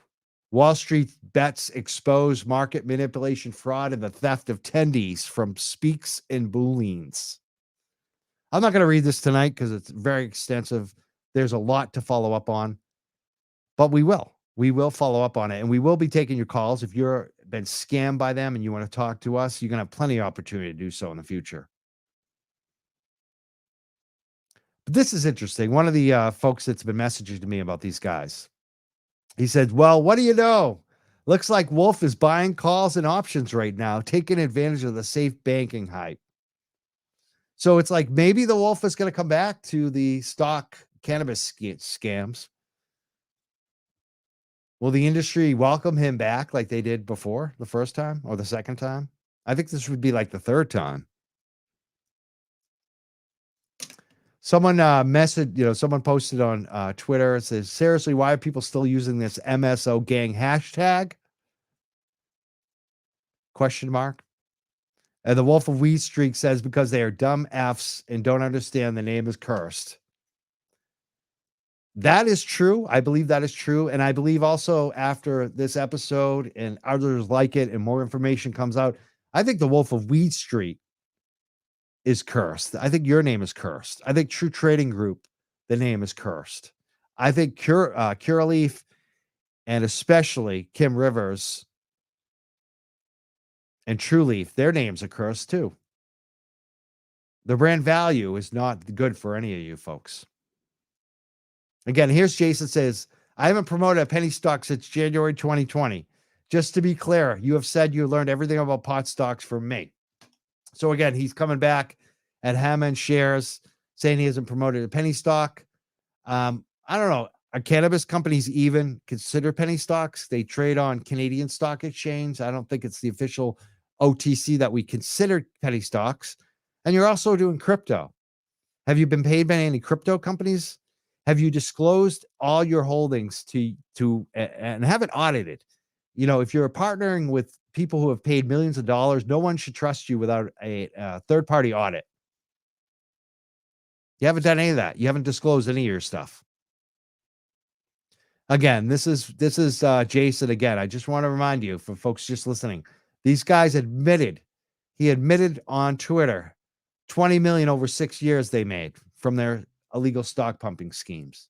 Wall Street bets expose market manipulation, fraud, and the theft of tendies from Speaks and Booleans. I'm not going to read this tonight because it's very extensive. There's a lot to follow up on, but we will. We will follow up on it, and we will be taking your calls. If you've been scammed by them and you want to talk to us, you're going to have plenty of opportunity to do so in the future. But this is interesting. One of the folks that's been messaging to me about these guys, he said, well, what do you know? Looks like Wolf is buying calls and options right now, taking advantage of the safe banking hype. So it's like maybe the Wolf is going to come back to the stock cannabis scams. Will the industry welcome him back like they did before, the first time or the second time? I think this would be like the third time. Someone someone posted on Twitter. It says, seriously, why are people still using this MSO gang hashtag? Question mark. And the Wolf of Weed Streak says, because they are dumb Fs and don't understand the name is cursed. That is true. I believe that is true. And I believe also after this episode and others like it and more information comes out, I think the Wolf of Weed Street is cursed. I think your name is cursed. I think True Trading Group, the name is cursed. I think Curaleaf and especially Kim Rivers and Trulieve, their names are cursed too. The brand value is not good for any of you folks. Again, here's Jason says, I haven't promoted a penny stock since January 2020. Just to be clear, you have said you learned everything about pot stocks from me. So again, he's coming back at Hammond Shares saying he hasn't promoted a penny stock. I don't know. Are cannabis companies even consider penny stocks? They trade on Canadian Stock Exchange. I don't think it's the official OTC that we consider penny stocks. And you're also doing crypto. Have you been paid by any crypto companies? Have you disclosed all your holdings to and have it audited? You know, if you're partnering with people who have paid millions of dollars, no one should trust you without a third-party audit. You haven't done any of that. You haven't disclosed any of your stuff. Again, this is Jason again. I just want to remind you, for folks just listening, these guys he admitted on Twitter, 20 million over 6 years they made from their illegal stock pumping schemes.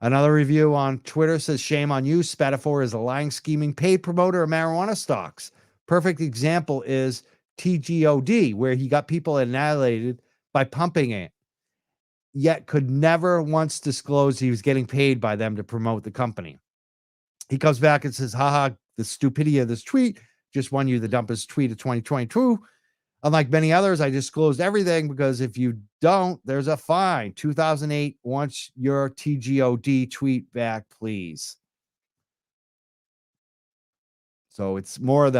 Another review on Twitter says, shame on you. Spatafor is a lying, scheming, paid promoter of marijuana stocks. Perfect example is TGOD, where he got people annihilated by pumping it, yet could never once disclose he was getting paid by them to promote the company. He comes back and says, haha, the stupidity of this tweet just won you the dumbest tweet of 2022. Unlike many others, I disclosed everything because if you don't, there's a fine. 2008 wants your TGOD tweet back, please. So it's more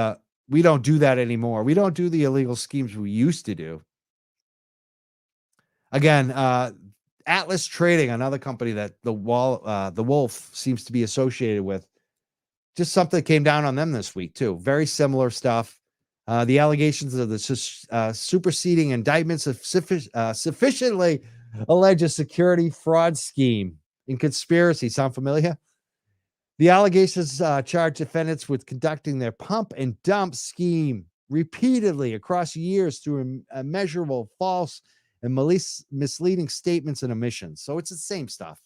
we don't do that anymore. We don't do the illegal schemes we used to do. Again, Atlas Trading, another company that the Wolf seems to be associated with. Just something that came down on them this week, too. Very similar stuff. The allegations of the superseding indictments of sufficiently allege a security fraud scheme and conspiracy. Sound familiar? The allegations charge defendants with conducting their pump and dump scheme repeatedly across years through immeasurable false and misleading statements and omissions. So it's the same stuff.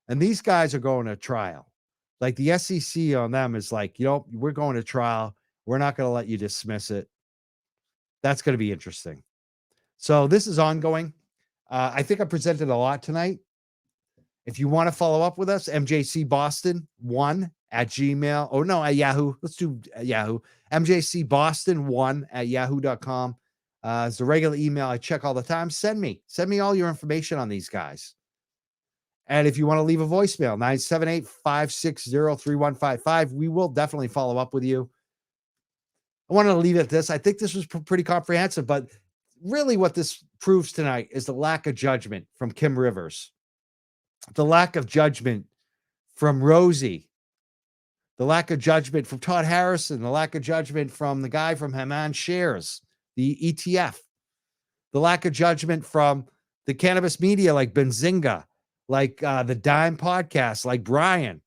And these guys are going to trial. Like the SEC on them is like, we're going to trial. We're not going to let you dismiss it. That's going to be interesting. So this is ongoing. I think I presented a lot tonight. If you want to follow up with us, mjcboston1 at Gmail. Oh, no, at Yahoo. Let's do Yahoo. mjcboston1 at yahoo.com. It's the regular email I check all the time. Send me all your information on these guys. And if you want to leave a voicemail, 978-560-3155, we will definitely follow up with you. I wanted to leave it at this. I think this was pretty comprehensive, but really what this proves tonight is the lack of judgment from Kim Rivers, the lack of judgment from Rosie, the lack of judgment from Todd Harrison, the lack of judgment from the guy from Haman Shares, the ETF, the lack of judgment from the cannabis media like Benzinga, like the Dime podcast, like Brian,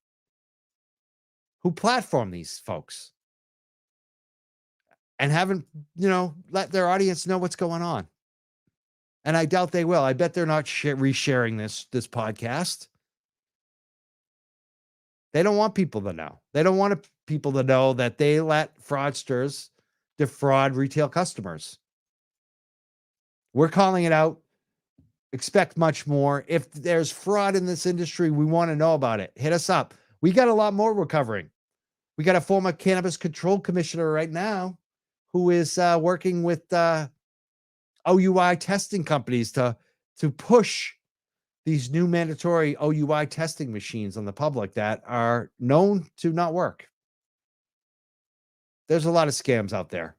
who platform these folks and haven't, let their audience know what's going on. And I doubt they will. I bet they're not resharing this podcast. They don't want people to know. They don't want people to know that they let fraudsters defraud retail customers. We're calling it out. Expect much more. If there's fraud in this industry, we want to know about it. Hit us up. We got a lot more we're covering. We got a former cannabis control commissioner right now who is working with OUI testing companies to push these new mandatory OUI testing machines on the public that are known to not work. There's a lot of scams out there.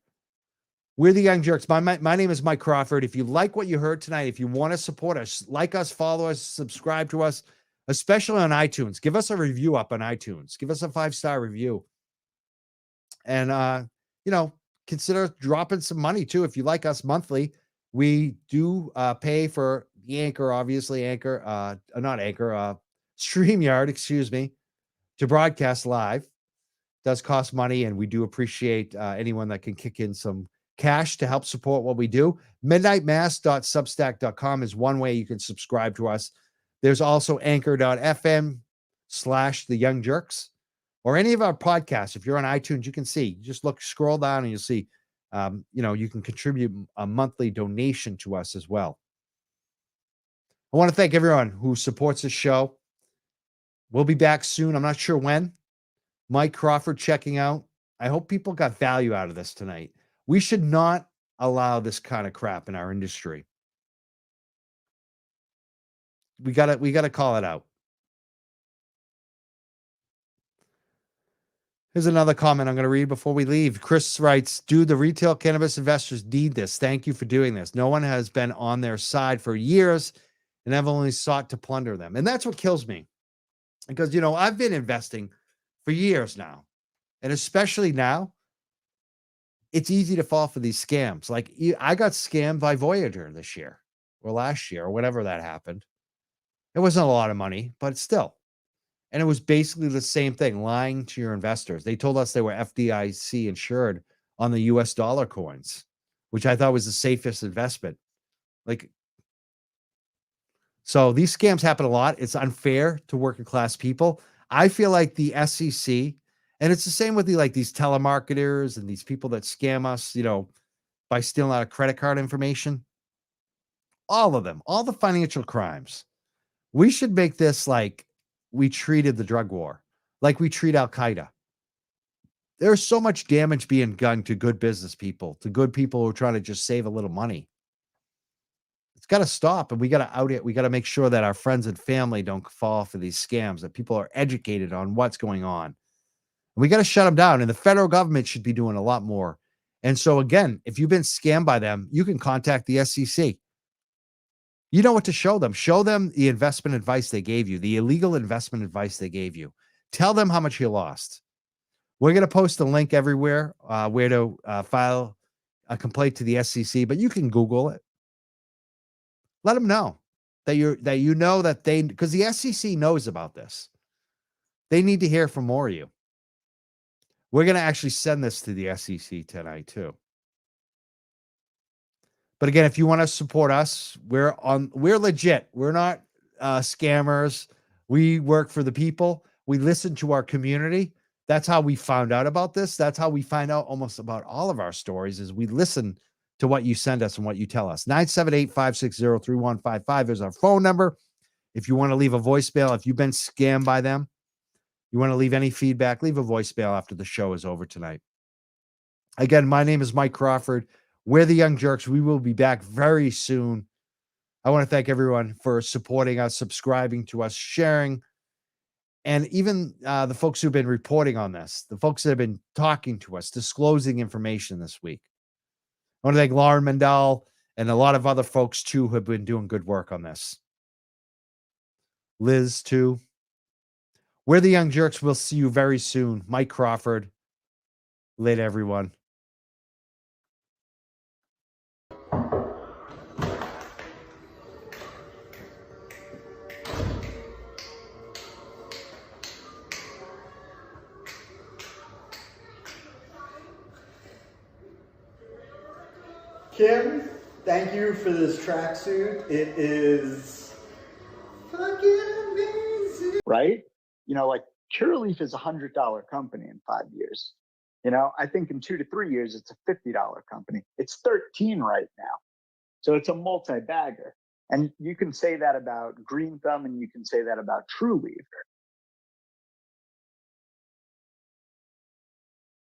We're the Young Jerks. My name is Mike Crawford. If you like what you heard tonight, if you want to support us, like us, follow us, subscribe to us, especially on iTunes. Give us a review up on iTunes. Give us a 5-star review. And, consider dropping some money too. If you like us monthly, we do pay for the Anchor, obviously StreamYard, to broadcast live. Does cost money, and we do appreciate anyone that can kick in some cash to help support what we do. midnightmass.substack.com is one way you can subscribe to us. There's also anchor.fm/the Young Jerks, or any of our podcasts. If you're on iTunes, you can see, just scroll down and you'll see, you can contribute a monthly donation to us as well. I want to thank everyone who supports this show. We'll be back soon. I'm not sure when. Mike Crawford checking out. I hope people got value out of this tonight. We should not allow this kind of crap in our industry. We gotta call it out. Here's another comment I'm going to read before we leave. Chris writes, dude, the retail cannabis investors need this. Thank you for doing this. No one has been on their side for years and have only sought to plunder them. And that's what kills me. Because, I've been investing for years now. And especially now, it's easy to fall for these scams. Like I got scammed by Voyager this year or last year or whenever that happened. It wasn't a lot of money, but still. And it was basically the same thing, lying to your investors. They told us they were FDIC insured on the US dollar coins, which I thought was the safest investment. So these scams happen a lot. It's unfair to working class people. I feel like the SEC, and it's the same with these telemarketers and these people that scam us, by stealing our credit card information. All of them, all the financial crimes. We should make this like we treated the drug war, like we treat Al Qaeda. There's so much damage being done to good business people, to good people who are trying to just save a little money. It's got to stop, and we got to out it. We got to make sure that our friends and family don't fall for these scams, that people are educated on what's going on. And we got to shut them down, and the federal government should be doing a lot more. And so, again, if you've been scammed by them, you can contact the SEC. You know what to show them. Show them the investment advice they gave you, the illegal investment advice they gave you. Tell them how much you lost. We're going to post a link everywhere where to file a complaint to the SEC, but you can Google it. Let them know that because the SEC knows about this. They need to hear from more of you. We're going to actually send this to the SEC tonight too. But again, if you want to support us, we're legit. We're not scammers. We work for the people. We listen to our community. That's how we found out about this. That's how we find out almost about all of our stories is we listen to what you send us and what you tell us. 978-560-3155 is our phone number. If you want to leave a voicemail, if you've been scammed by them, you want to leave any feedback, leave a voicemail after the show is over tonight. Again, my name is Mike Crawford. We're the Young Jerks. We will be back very soon. I want to thank everyone for supporting us, subscribing to us, sharing, and even the folks who've been reporting on this, the folks that have been talking to us, disclosing information this week. I want to thank Lauren Mendel and a lot of other folks, too, who have been doing good work on this. Liz, too. We're the Young Jerks. We'll see you very soon. Mike Crawford. Later, everyone. Kim, thank you for this tracksuit. It is fucking amazing. Right? You know, like Trulieve is $100 company in 5 years. You know, I think in 2 to 3 years, it's a $50 company. It's 13 right now. So it's a multi-bagger. And you can say that about Green Thumb and you can say that about Trulieve.